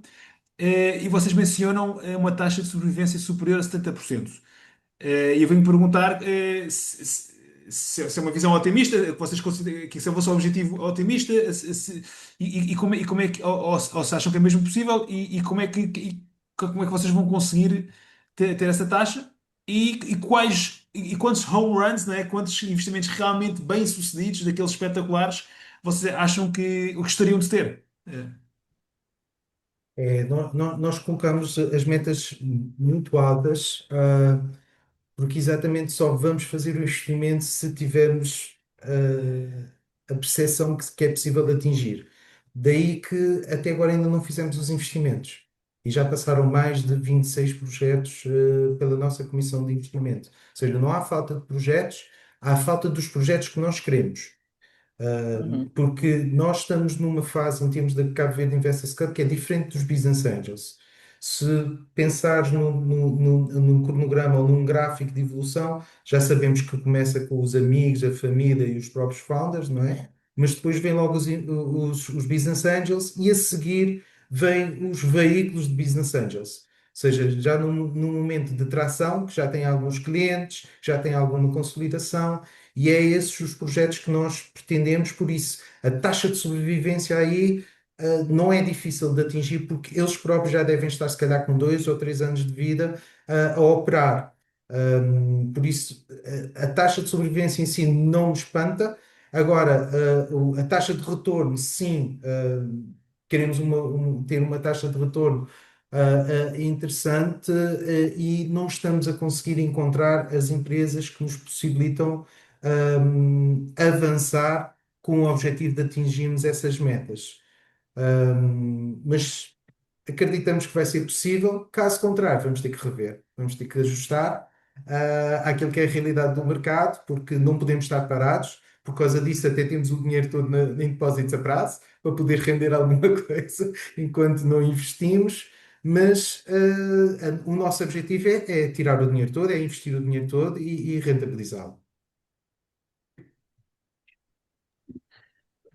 E vocês mencionam uma taxa de sobrevivência superior a 70%. E eu venho perguntar se é uma visão otimista, que vocês consideram que esse é o vosso objetivo otimista, e como é que, ou se acham que é mesmo possível, e como é que vocês vão conseguir ter essa taxa, e quantos home runs, né, quantos investimentos realmente bem-sucedidos, daqueles espetaculares, vocês acham que gostariam de ter? Nós colocamos as metas muito altas, porque exatamente só vamos fazer o investimento se tivermos a percepção que é possível de atingir. Daí que até agora ainda não fizemos os investimentos. E já passaram mais de 26 projetos pela nossa comissão de investimento. Ou seja, não há falta de projetos, há falta dos projetos que nós queremos. Uhum. Porque nós estamos numa fase, em termos da Cabo Verde Investors Club, que é diferente dos Business Angels. Se pensares num cronograma ou num gráfico de evolução, já sabemos que começa com os amigos, a família e os próprios founders, não é? Mas depois vem logo os Business Angels e a seguir vêm os veículos de Business Angels. Ou seja, já num momento de tração, que já tem alguns clientes, já tem alguma consolidação, e é esses os projetos que nós pretendemos, por isso a taxa de sobrevivência aí não é difícil de atingir, porque eles próprios já devem estar, se calhar, com 2 ou 3 anos de vida a operar. Por isso, a taxa de sobrevivência em si não me espanta. Agora, a taxa de retorno, sim, queremos ter uma taxa de retorno interessante, e não estamos a conseguir encontrar as empresas que nos possibilitam avançar com o objetivo de atingirmos essas metas. Mas acreditamos que vai ser possível. Caso contrário, vamos ter que rever, vamos ter que ajustar àquilo que é a realidade do mercado, porque não podemos estar parados. Por causa disso, até temos o dinheiro todo em depósitos a prazo para poder render alguma coisa enquanto não investimos. Mas o nosso objetivo é tirar o dinheiro todo, é investir o dinheiro todo e rentabilizá-lo.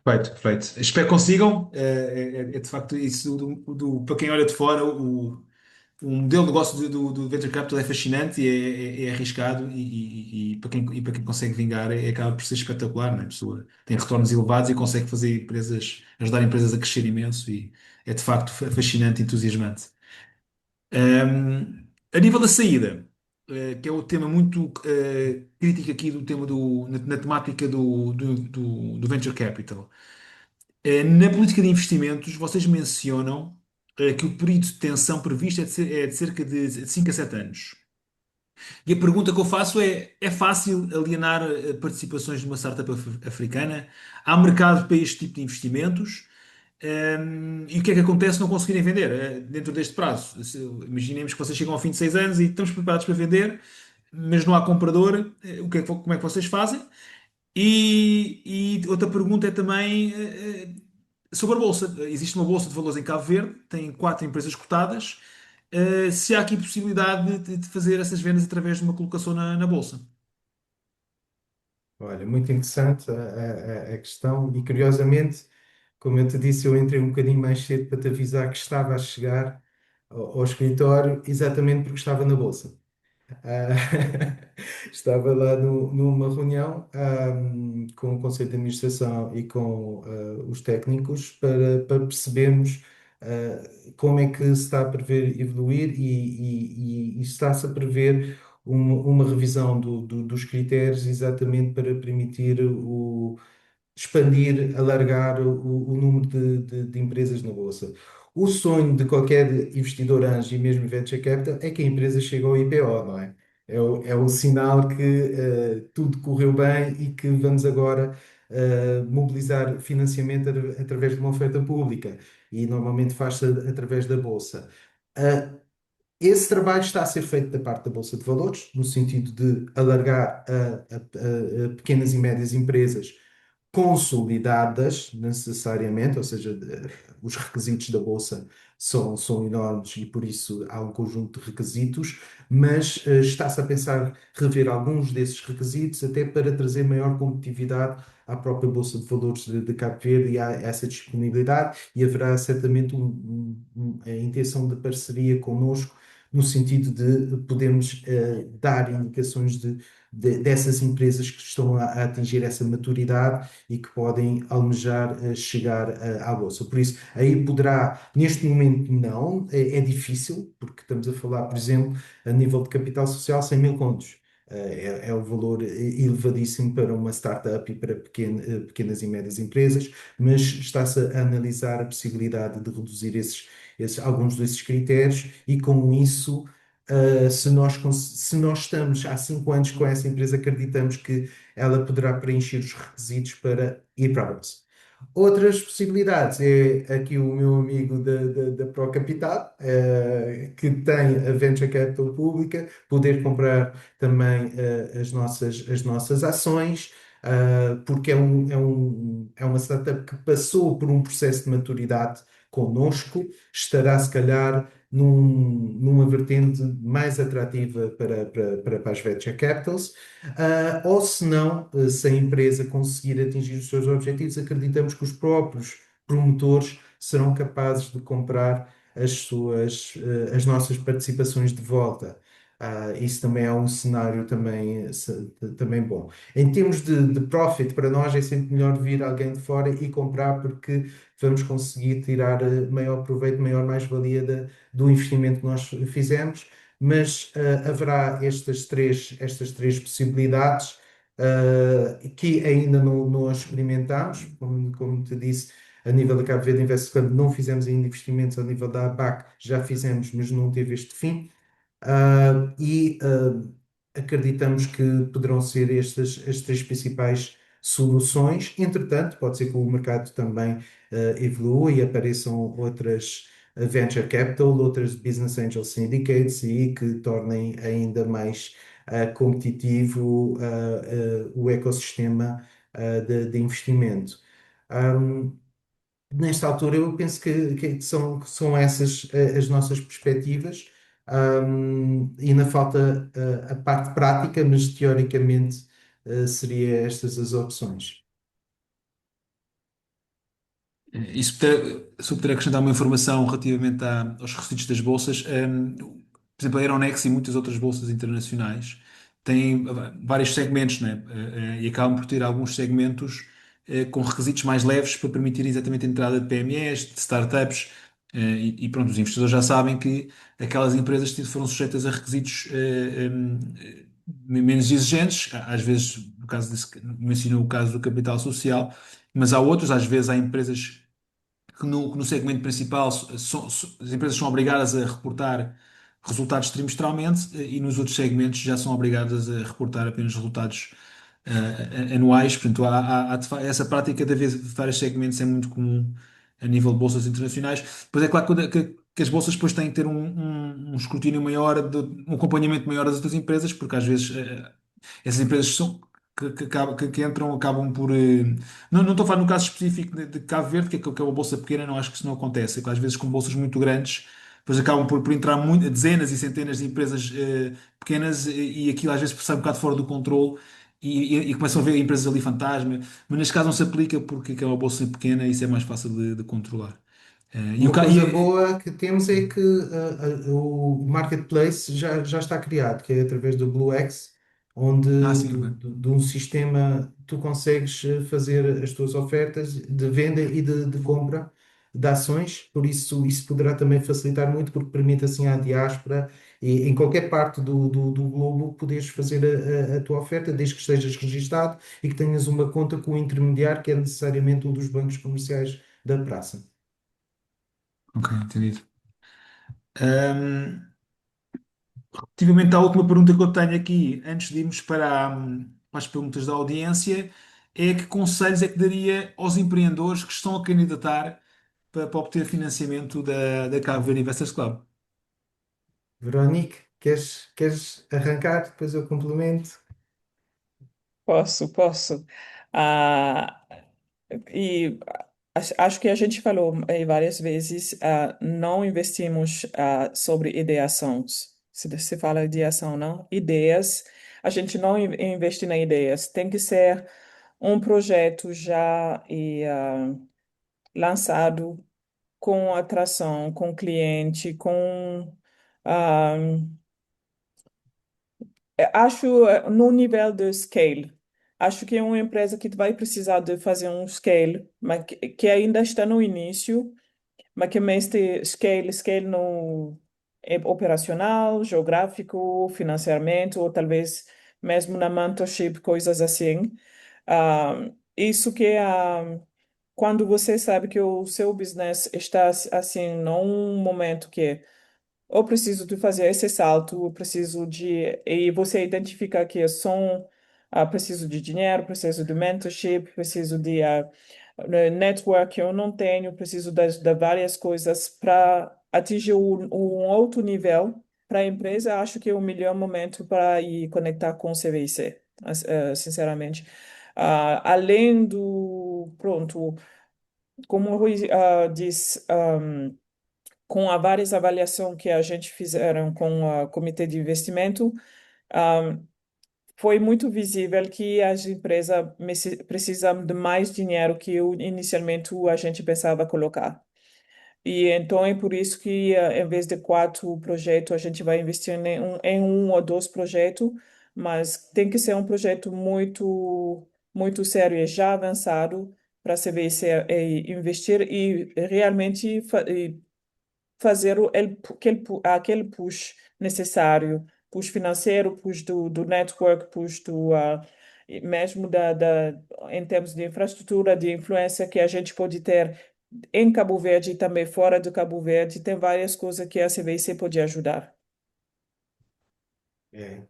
Perfeito, perfeito. Espero que consigam. De facto isso para quem olha de fora, o modelo de negócio do Venture Capital é fascinante e é arriscado e para quem consegue vingar acaba por ser espetacular, né? A pessoa tem retornos elevados e consegue fazer ajudar empresas a crescer imenso e é de facto fascinante e entusiasmante. A nível da saída, que é o tema muito crítico aqui do tema na temática do Venture Capital. Na política de investimentos, vocês mencionam que o período de tensão previsto é de cerca de 5 a 7 anos. E a pergunta que eu faço é fácil alienar participações numa startup africana? Há mercado para este tipo de investimentos? E o que é que acontece se não conseguirem vender dentro deste prazo? Imaginemos que vocês chegam ao fim de 6 anos e estamos preparados para vender, mas não há comprador. Como é que vocês fazem? E outra pergunta é também sobre a bolsa. Existe uma bolsa de valores em Cabo Verde, tem 4 empresas cotadas. Se há aqui possibilidade de fazer essas vendas através de uma colocação na bolsa. Olha, muito interessante a questão, e curiosamente, como eu te disse, eu entrei um bocadinho mais cedo para te avisar que estava a chegar ao escritório, exatamente porque estava na bolsa. Ah, estava lá numa reunião, com o Conselho de Administração e com os técnicos para percebermos como é que se está a prever evoluir, e está-se a prever uma revisão dos critérios exatamente para permitir expandir, alargar o número de empresas na Bolsa. O sonho de qualquer investidor anjo e mesmo venture capital é que a empresa chegue ao IPO, não é? É o sinal que tudo correu bem e que vamos agora mobilizar financiamento através de uma oferta pública e normalmente faz-se através da Bolsa. Uh, Esse trabalho está a ser feito da parte da Bolsa de Valores, no sentido de alargar a pequenas e médias empresas consolidadas necessariamente, ou seja, os requisitos da Bolsa são enormes e por isso há um conjunto de requisitos, mas está-se a pensar rever alguns desses requisitos até para trazer maior competitividade à própria Bolsa de Valores de Cabo Verde e há essa disponibilidade e haverá certamente a intenção de parceria connosco no sentido de podermos dar indicações dessas empresas que estão a atingir essa maturidade e que podem almejar chegar à Bolsa. Por isso, aí poderá, neste momento não, é difícil, porque estamos a falar, por exemplo, a nível de capital social, 100 mil contos. É um valor elevadíssimo para uma startup e para pequenas e médias empresas, mas está-se a analisar a possibilidade de reduzir alguns desses critérios e com isso se nós estamos há 5 anos com essa empresa, acreditamos que ela poderá preencher os requisitos para ir para a Bolsa. Outras possibilidades é aqui o meu amigo da ProCapital, que tem a Venture Capital pública, poder comprar também as nossas ações, porque é uma startup que passou por um processo de maturidade connosco, estará se calhar numa vertente mais atrativa para as venture capitals, ou se não, se a empresa conseguir atingir os seus objetivos, acreditamos que os próprios promotores serão capazes de comprar as nossas participações de volta. Isso também é um cenário também bom. Em termos de profit, para nós é sempre melhor vir alguém de fora e comprar porque vamos conseguir tirar maior proveito, maior mais-valia do investimento que nós fizemos, mas haverá estas três possibilidades que ainda não as experimentámos, como te disse, a nível da Cabo Verde Invest Fund não fizemos ainda investimentos, a nível da ABAC já fizemos, mas não teve este fim. Acreditamos que poderão ser estas as três principais soluções. Entretanto, pode ser que o mercado também evolua e apareçam outras venture capital, outras business angel syndicates e que tornem ainda mais competitivo o ecossistema de investimento. Um, Nesta altura, eu penso que são essas as nossas perspectivas, e ainda falta a parte prática, mas teoricamente seria estas as opções. E se eu puder acrescentar uma informação relativamente aos requisitos das bolsas, por exemplo, a Euronext e muitas outras bolsas internacionais têm vários segmentos, né? E acabam por ter alguns segmentos com requisitos mais leves para permitir exatamente a entrada de PMEs, de startups, e pronto, os investidores já sabem que aquelas empresas foram sujeitas a requisitos menos exigentes, às vezes, no caso mencionou o caso do capital social, mas há outros, às vezes há empresas que no segmento principal as empresas são obrigadas a reportar resultados trimestralmente e nos outros segmentos já são obrigadas a reportar apenas resultados anuais. Portanto, essa prática de haver vários segmentos é muito comum a nível de bolsas internacionais. Depois é claro que as bolsas depois têm que ter um escrutínio maior, um acompanhamento maior das outras empresas, porque às vezes essas empresas que entram acabam por. Não estou a falar no caso específico de Cabo Verde, que é uma bolsa pequena, não acho que isso não acontece. É que às vezes com bolsas muito grandes, depois acabam por entrar dezenas e centenas de empresas pequenas e aquilo às vezes sai um bocado fora do controle e começam a ver empresas ali fantasma. Mas neste caso não se aplica porque é uma bolsa pequena e isso é mais fácil de controlar. Uma coisa boa que temos é que o marketplace já está criado, que é através do BlueX, onde sim, ok. de um sistema tu consegues fazer as tuas ofertas de venda e de compra de ações, por isso poderá também facilitar muito, porque permite assim à diáspora e em qualquer parte do globo poderes fazer a tua oferta, desde que estejas registado e que tenhas uma conta com o intermediário, que é necessariamente um dos bancos comerciais da praça. Ok, entendido. Relativamente à última pergunta que eu tenho aqui, antes de irmos para as perguntas da audiência, é que conselhos é que daria aos empreendedores que estão a candidatar para obter financiamento da Cabo Verde Investors Club? Veronique, queres arrancar? Depois eu complemento. Posso, posso. Ah, e acho que a gente falou várias vezes, não investimos sobre ideações. Se fala ideação, não? Ideias. A gente não investe em ideias. Tem que ser um projeto já lançado com atração, com cliente, com ah, acho no nível de scale. Acho que é uma empresa que vai precisar de fazer um scale, mas que ainda está no início, mas que mais tem scale no operacional, geográfico, financiamento, ou talvez mesmo na mentorship, coisas assim. Isso que quando você sabe que o seu business está assim num momento que eu preciso de fazer esse salto, eu preciso de. E você identifica que são. Preciso de dinheiro, preciso de mentorship, preciso de network, eu não tenho, preciso de várias coisas para atingir um outro nível para a empresa. Acho que é o melhor momento para ir conectar com o CVC, sinceramente. Além do. Pronto, como o Rui diz. Com a várias avaliações que a gente fizeram com o comitê de investimento, ah, foi muito visível que as empresas precisam de mais dinheiro que inicialmente a gente pensava colocar. E então é por isso que, em vez de 4 projetos, a gente vai investir em um ou dois projetos, mas tem que ser um projeto muito sério e já avançado para a CVC investir e realmente fazer aquele push necessário, push financeiro, push do network, push e mesmo em termos de infraestrutura, de influência que a gente pode ter em Cabo Verde e também fora de Cabo Verde, tem várias coisas que a CVC pode ajudar.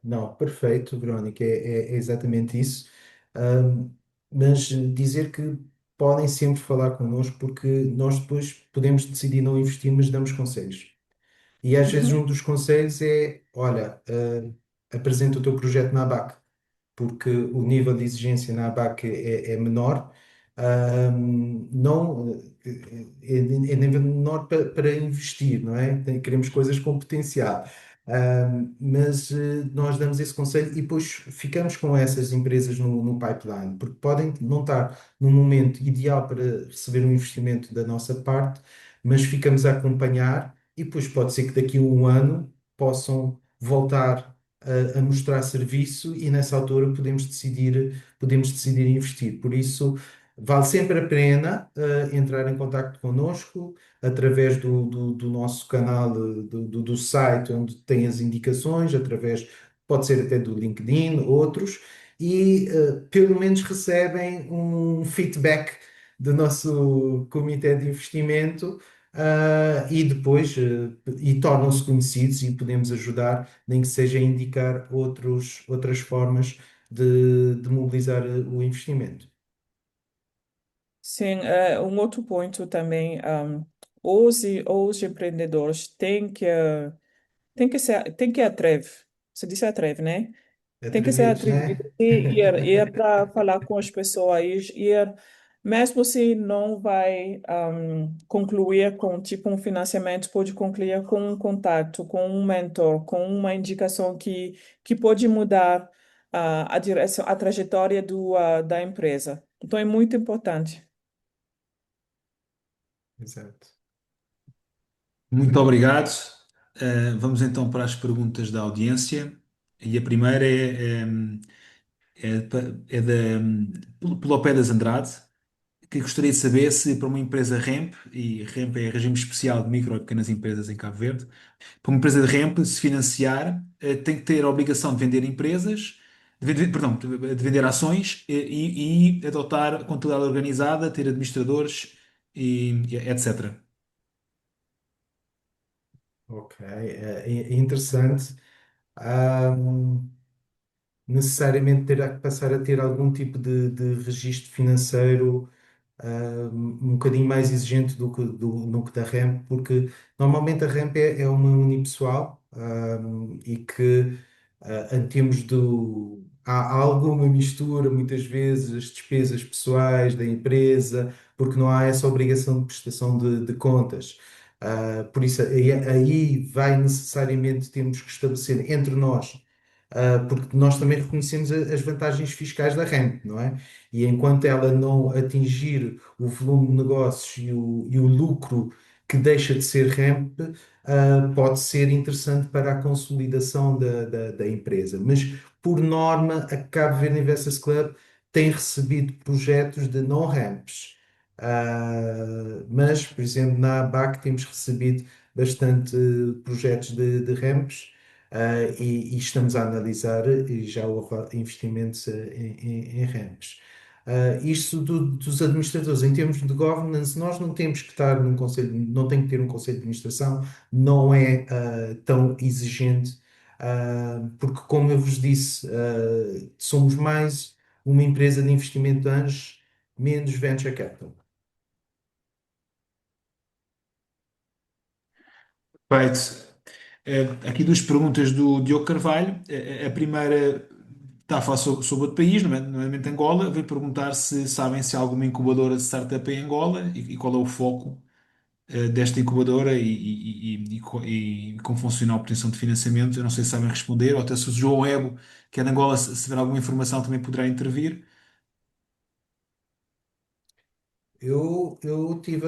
Não, perfeito, Verónica, é exatamente isso. Ahm, mas dizer que podem sempre falar connosco porque nós depois podemos decidir não investir, mas damos conselhos. E às vezes Uhum. um dos conselhos é, olha, apresenta o teu projeto na ABAC, porque o nível de exigência na ABAC é menor, não, é nível menor para investir, não é? Queremos coisas com potencial. Mas nós damos esse conselho e depois ficamos com essas empresas no pipeline, porque podem não estar no momento ideal para receber um investimento da nossa parte, mas ficamos a acompanhar e depois pode ser que daqui a um ano possam voltar a mostrar serviço e nessa altura podemos decidir investir. Por isso, vale sempre a pena entrar em contato connosco através do nosso canal do site, onde tem as indicações, através, pode ser até do LinkedIn, outros, e pelo menos recebem um feedback do nosso comitê de investimento. E depois e tornam-se conhecidos e podemos ajudar, nem que seja a indicar outras formas de mobilizar o investimento. Sim, um outro ponto também, os empreendedores têm que atreve, se diz atreve, né? Tem que ser Atrevidos, atrevido né? e ir para falar com as pessoas, ir, mesmo se não vai concluir com tipo um financiamento, pode concluir com um contato, com um mentor, com uma indicação que pode mudar a direção, a trajetória da empresa. Então é muito importante. Exato. Muito obrigado. Vamos então para as perguntas da audiência. E a primeira é pelo Lopé Andrade, que gostaria de saber se para uma empresa REMP, e REMP é Regime Especial de Micro e Pequenas Empresas em Cabo Verde, para uma empresa de REMP se financiar, tem que ter a obrigação de vender empresas, perdão, de vender ações e adotar contabilidade organizada, ter administradores e etc. Ok, é interessante. necessariamente terá que passar a ter algum tipo de registro financeiro um bocadinho mais exigente do que da RAMP, porque normalmente a RAMP é uma unipessoal, e que em termos há alguma mistura, muitas vezes, as despesas pessoais da empresa, porque não há essa obrigação de prestação de contas. Por isso, aí vai necessariamente termos que estabelecer entre nós, porque nós também reconhecemos as vantagens fiscais da RAMP, não é? E enquanto ela não atingir o volume de negócios e o lucro que deixa de ser RAMP, pode ser interessante para a consolidação da empresa. Mas, por norma, a Cabo Verde Investors Club tem recebido projetos de não-RAMPs. Mas, por exemplo, na ABAC temos recebido bastante projetos de RAMPs. E estamos a analisar, e já houve investimentos em RAMPs. Isto dos administradores, em termos de governance, nós não temos que estar num conselho, não tem que ter um conselho de administração, não é tão exigente, porque, como eu vos disse, somos mais uma empresa de investimento de anjos, menos venture capital. Perfeito. Aqui duas perguntas do Diogo Carvalho. A primeira está a falar sobre outro país, nomeadamente Angola. Veio perguntar se sabem se há alguma incubadora de startup em Angola e qual é o foco desta incubadora e como funciona a obtenção de financiamento. Eu não sei se sabem responder, ou até se o João Ebo, que é de Angola, se tiver alguma informação também poderá intervir. Eu tive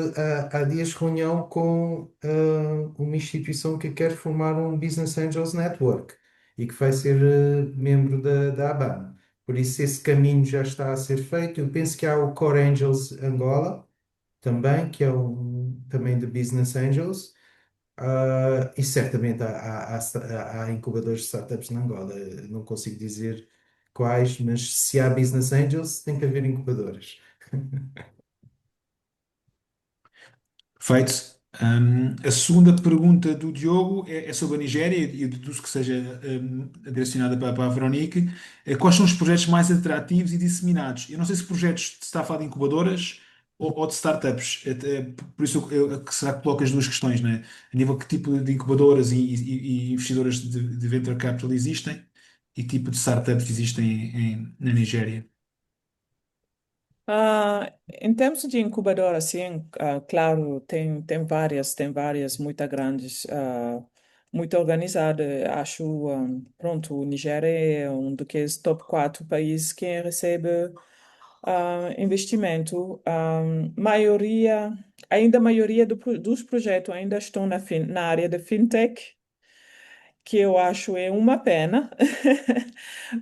há dias reunião com uma instituição que quer formar um Business Angels Network e que vai ser membro da ABAN. Por isso, esse caminho já está a ser feito. Eu penso que há o Core Angels Angola também, que é também de Business Angels. E certamente há incubadores de startups na Angola. Não consigo dizer quais, mas se há Business Angels, tem que haver incubadoras. Feito. A segunda pergunta do Diogo é sobre a Nigéria e eu deduzo que seja direcionada para a Veronique. Quais são os projetos mais atrativos e disseminados? Eu não sei se projetos se está a falar de incubadoras ou de startups. Por isso será que coloco as duas questões, né? A nível que tipo de incubadoras e investidoras de venture capital existem e que tipo de startups existem na Nigéria. Em termos de incubadora, assim, claro, tem várias, muito grandes, muito organizadas. Acho, pronto, o Nigéria é um dos top 4 países que recebe investimento. Ainda a maioria dos projetos ainda estão na área de fintech, que eu acho é uma pena,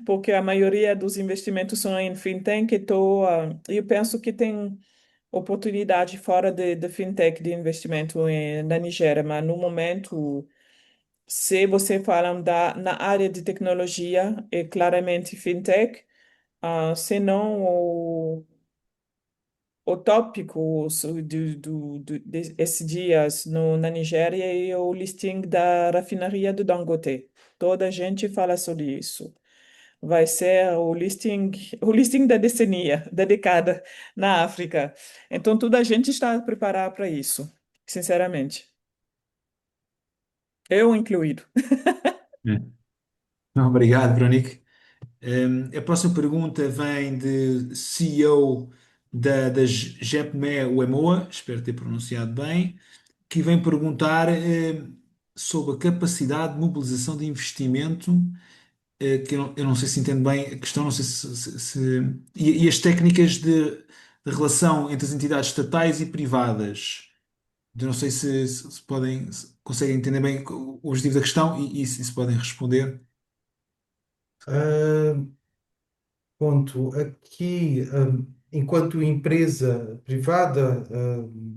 porque a maioria dos investimentos são em fintech, eu penso que tem oportunidade fora de fintech de investimento na Nigéria, mas no momento, se você fala na área de tecnologia, é claramente fintech, se não o tópico esses dias na Nigéria é o listing da refinaria do Dangote. Toda a gente fala sobre isso. Vai ser o listing da da década na África. Então, toda a gente está preparada para isso, sinceramente. Eu incluído. É. Não, obrigado, Veronique. A próxima pergunta vem de CEO da GEPME Uemoa, espero ter pronunciado bem, que vem perguntar sobre a capacidade de mobilização de investimento, que eu não sei se entendo bem a questão, não sei e as técnicas de relação entre as entidades estatais e privadas. Eu não sei se podem, se conseguem entender bem o objetivo da questão e se podem responder. Ah, Ponto. Aqui, enquanto empresa privada,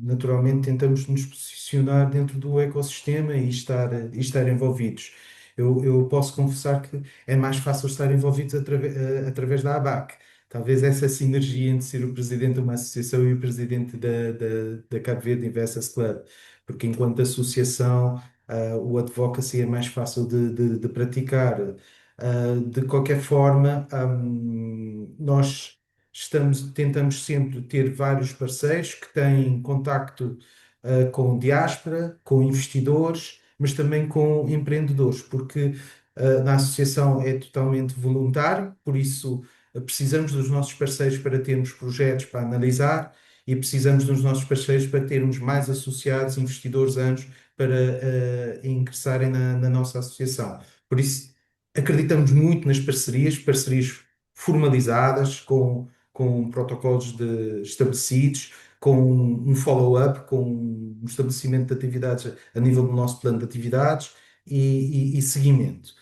naturalmente tentamos nos posicionar dentro do ecossistema e estar envolvidos. Eu posso confessar que é mais fácil estar envolvidos através da ABAC. Talvez essa sinergia entre ser o presidente de uma associação e o presidente da Cabo Verde Investors Club, porque enquanto associação, o advocacy é mais fácil de praticar. De qualquer forma, nós tentamos sempre ter vários parceiros que têm contacto, com diáspora, com investidores, mas também com empreendedores, porque, na associação é totalmente voluntário, por isso, precisamos dos nossos parceiros para termos projetos para analisar e precisamos dos nossos parceiros para termos mais associados, investidores anjos, para, ingressarem na nossa associação. Por isso, acreditamos muito nas parcerias, parcerias formalizadas, com protocolos estabelecidos, com um follow-up, com um estabelecimento de atividades a nível do nosso plano de atividades e seguimento.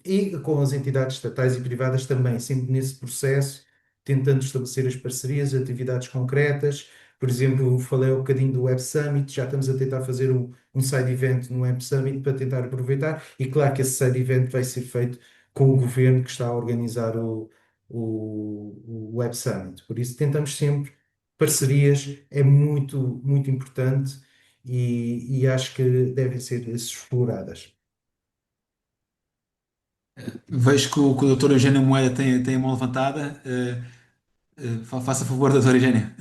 E com as entidades estatais e privadas também, sempre nesse processo, tentando estabelecer as parcerias, atividades concretas. Por exemplo, eu falei um bocadinho do Web Summit, já estamos a tentar fazer um side event no Web Summit para tentar aproveitar, e claro que esse side event vai ser feito com o governo que está a organizar o Web Summit. Por isso, tentamos sempre parcerias, é muito, muito importante e acho que devem ser exploradas. Vejo que o doutor Eugênio Moeda tem a mão levantada. Faça favor, doutor Eugênio.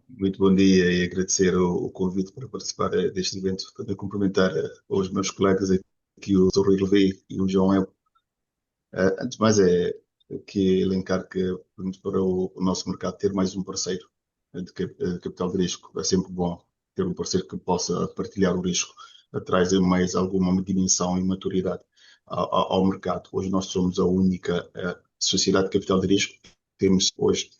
Muito bom dia e agradecer o convite para participar deste evento. Também cumprimentar os meus colegas aqui, o Dr. Rui Levi e o João El. Antes de mais, é que elencar que para o nosso mercado ter mais um parceiro de capital de risco é sempre bom ter um parceiro que possa partilhar o risco, traz mais alguma dimensão e maturidade ao mercado. Hoje nós somos a única sociedade de capital de risco. Temos hoje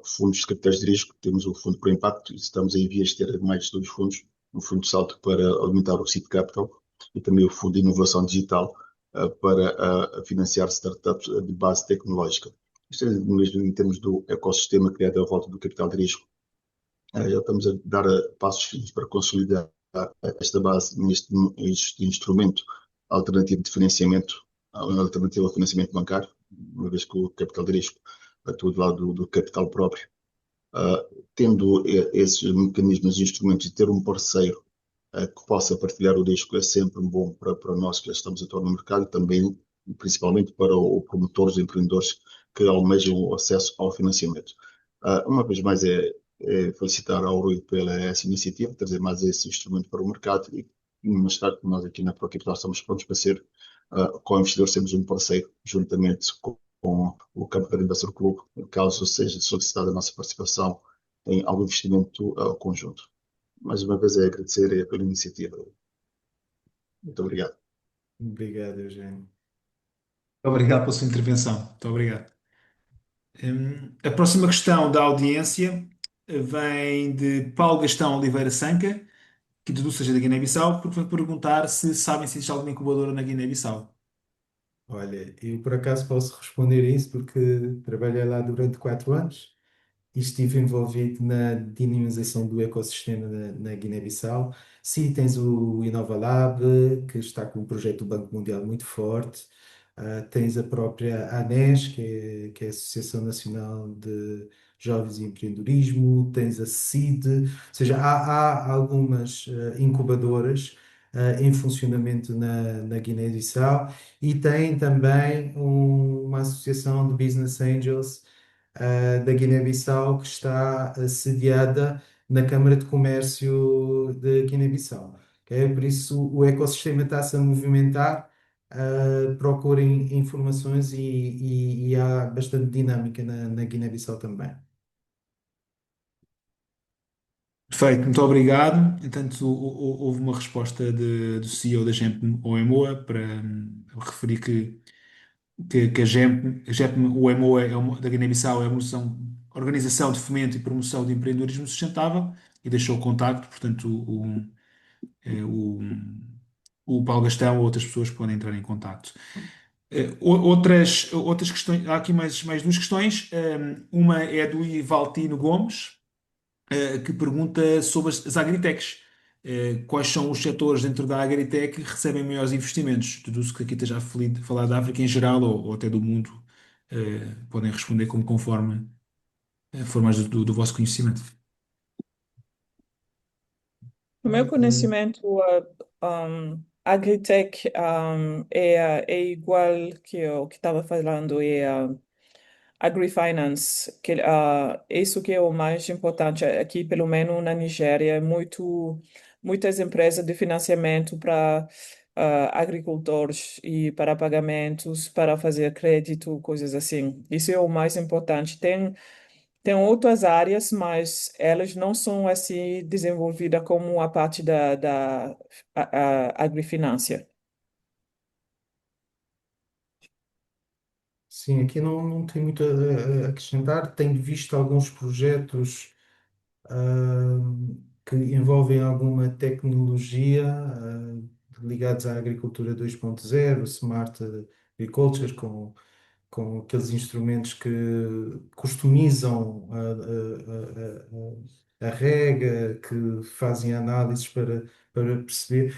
fundos de capitais de risco, temos o fundo por impacto e estamos em vias de ter mais dois fundos, um fundo de salto para aumentar o seed capital e também o fundo de inovação digital para financiar startups de base tecnológica. Isto é mesmo em termos do ecossistema criado à volta do capital de risco. Já estamos a dar passos firmes para consolidar esta base neste instrumento alternativo de financiamento, alternativo ao financiamento bancário, uma vez que o capital de risco atua do lado do capital próprio. Tendo esses mecanismos e instrumentos e ter um parceiro que possa partilhar o risco é sempre bom para nós que já estamos a atuar no mercado e também, principalmente, para os promotores e empreendedores que almejam o acesso ao financiamento. Uma vez mais, é felicitar ao Rui pela essa iniciativa, trazer mais esse instrumento para o mercado e mais tarde, nós aqui na ProCapital estamos prontos para ser, com o investidor, sermos um parceiro, juntamente com o Campo de Investor Clube, caso seja solicitada a nossa participação em algum investimento conjunto. Mais uma vez é agradecer pela iniciativa. Muito obrigado. Obrigado, Eugênio. Obrigado pela sua intervenção. Muito obrigado. A próxima questão da audiência vem de Paulo Gastão Oliveira Sanca, que deduzo seja da Guiné-Bissau, porque vai perguntar se sabem se existe alguma incubadora na Guiné-Bissau. Olha, eu por acaso posso responder a isso porque trabalhei lá durante 4 anos e estive envolvido na dinamização do ecossistema na Guiné-Bissau. Sim, tens o Innova Lab, que está com um projeto do Banco Mundial muito forte. Tens a própria ANES, que é a Associação Nacional de Jovens e Empreendedorismo. Tens a CID, ou seja, há algumas incubadoras em funcionamento na Guiné-Bissau, e tem também uma associação de Business Angels da Guiné-Bissau, que está sediada na Câmara de Comércio de Guiné-Bissau. Ok? Por isso, o ecossistema está-se a movimentar. Procurem informações e há bastante dinâmica na Guiné-Bissau também. Perfeito, muito obrigado. Entanto, houve uma resposta do CEO da GEMP ao EMOA para referir que a GEP, o EMOA da Guiné-Bissau é uma organização de fomento e promoção de empreendedorismo sustentável e deixou o contacto, portanto, o, o Paulo Gastão ou outras pessoas podem entrar em contacto. Outras questões, há aqui mais duas questões. Uma é do Ivaltino Gomes, que pergunta sobre as agritechs. Quais são os setores dentro da agritech que recebem maiores investimentos? Deduzo que aqui esteja a falar da África em geral ou até do mundo. Podem responder como conforme for mais do vosso conhecimento. O meu conhecimento, Agritech, é igual que o que estava falando, agrifinance, que, isso que é o mais importante aqui, pelo menos na Nigéria, muitas empresas de financiamento para agricultores e para pagamentos, para fazer crédito, coisas assim. Isso é o mais importante. Tem outras áreas, mas elas não são assim desenvolvidas como a parte da agrifinância. Sim, aqui não tem muito a acrescentar. Tenho visto alguns projetos que envolvem alguma tecnologia ligados à agricultura 2.0, Smart Agriculture, com aqueles instrumentos que customizam a rega, que fazem análises para perceber.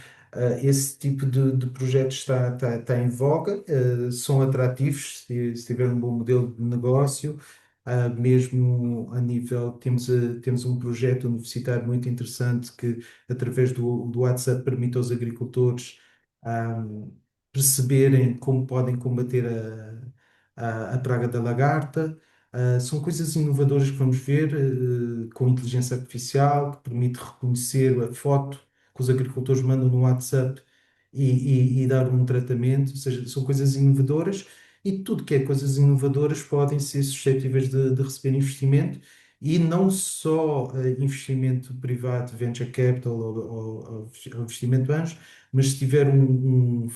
Esse tipo de projetos está em voga, são atrativos se tiver um bom modelo de negócio. Mesmo a nível, temos um projeto universitário muito interessante que, através do WhatsApp, permite aos agricultores ah, perceberem como podem combater a praga da lagarta. São coisas inovadoras que vamos ver, com inteligência artificial, que permite reconhecer a foto que os agricultores mandam no WhatsApp e dar um tratamento. Ou seja, são coisas inovadoras e tudo que é coisas inovadoras podem ser suscetíveis de receber investimento. E não só investimento privado, venture capital ou investimento anjo, mas se tiver um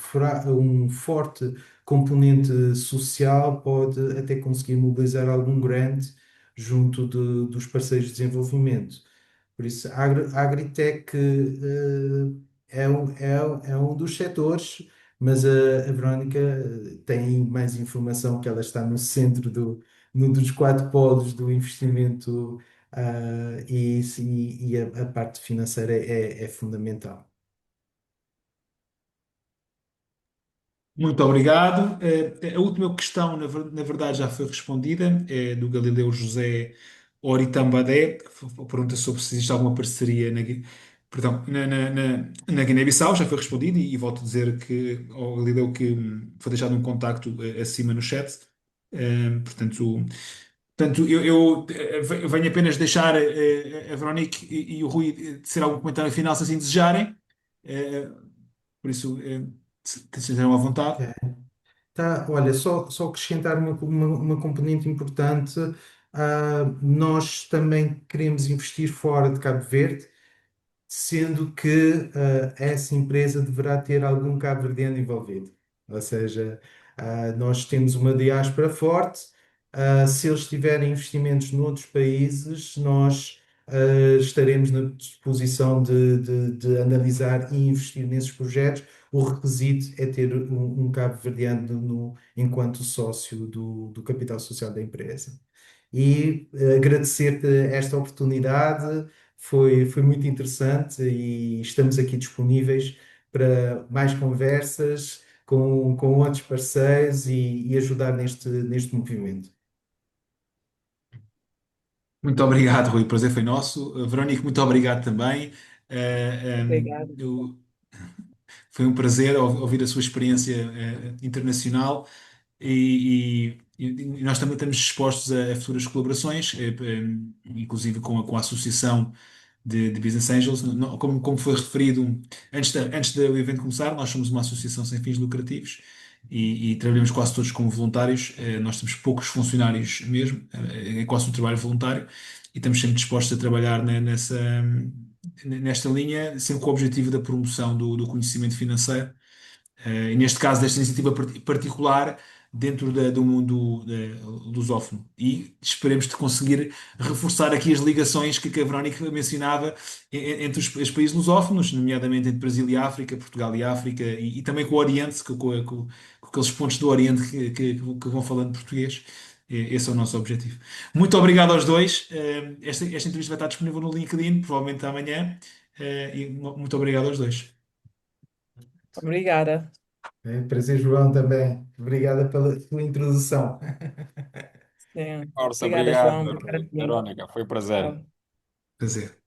forte componente social, pode até conseguir mobilizar algum grant junto dos parceiros de desenvolvimento. Por isso, a Agritech é um dos setores, mas a Verónica tem mais informação, que ela está no centro num dos quatro polos do investimento, e a parte financeira é fundamental. Muito obrigado. A última questão, na verdade, já foi respondida, é do Galileu José Oritambadé, que pergunta sobre se existe alguma parceria perdão, na Guiné-Bissau, já foi respondido, e volto a dizer que ao Galileu que foi deixado um contacto acima no chat. Portanto, eu venho apenas deixar a Veronique e o Rui dizer algum comentário final, se assim desejarem. Eh, por isso, se sejam à vontade. Tá, olha, só acrescentar uma componente importante. Nós também queremos investir fora de Cabo Verde, sendo que essa empresa deverá ter algum cabo-verdiano envolvido. Ou seja, nós temos uma diáspora forte. Se eles tiverem investimentos noutros países, nós estaremos na disposição de analisar e investir nesses projetos. O requisito é ter um cabo-verdiano enquanto sócio do capital social da empresa. E agradecer-te esta oportunidade. Foi muito interessante e estamos aqui disponíveis para mais conversas com outros parceiros e ajudar neste movimento. Muito obrigado, Rui. O prazer foi nosso. Verónica, muito obrigado também. Obrigada. Foi um prazer ouvir a sua experiência internacional e nós também estamos dispostos a futuras colaborações, inclusive com a Associação de Business Angels. Como foi referido antes do evento começar, nós somos uma associação sem fins lucrativos e trabalhamos quase todos como voluntários. Nós temos poucos funcionários mesmo, é quase um trabalho voluntário e estamos sempre dispostos a trabalhar nesta linha, sempre com o objetivo da promoção do conhecimento financeiro e neste caso desta iniciativa particular dentro do mundo lusófono. E esperemos de conseguir reforçar aqui as ligações que a Verónica mencionava entre os países lusófonos, nomeadamente entre Brasil e África, Portugal e África, e também com o Oriente, com aqueles pontos do Oriente que vão falando português. Esse é o nosso objetivo. Muito obrigado aos dois. Esta entrevista vai estar disponível no LinkedIn, provavelmente amanhã. E muito obrigado aos dois. Obrigada. Prazer, João, também. Obrigada pela sua introdução. Sim. Força, Obrigada, obrigado, João. Obrigada, Bruno. Verónica. Foi um prazer. Tchau. Prazer.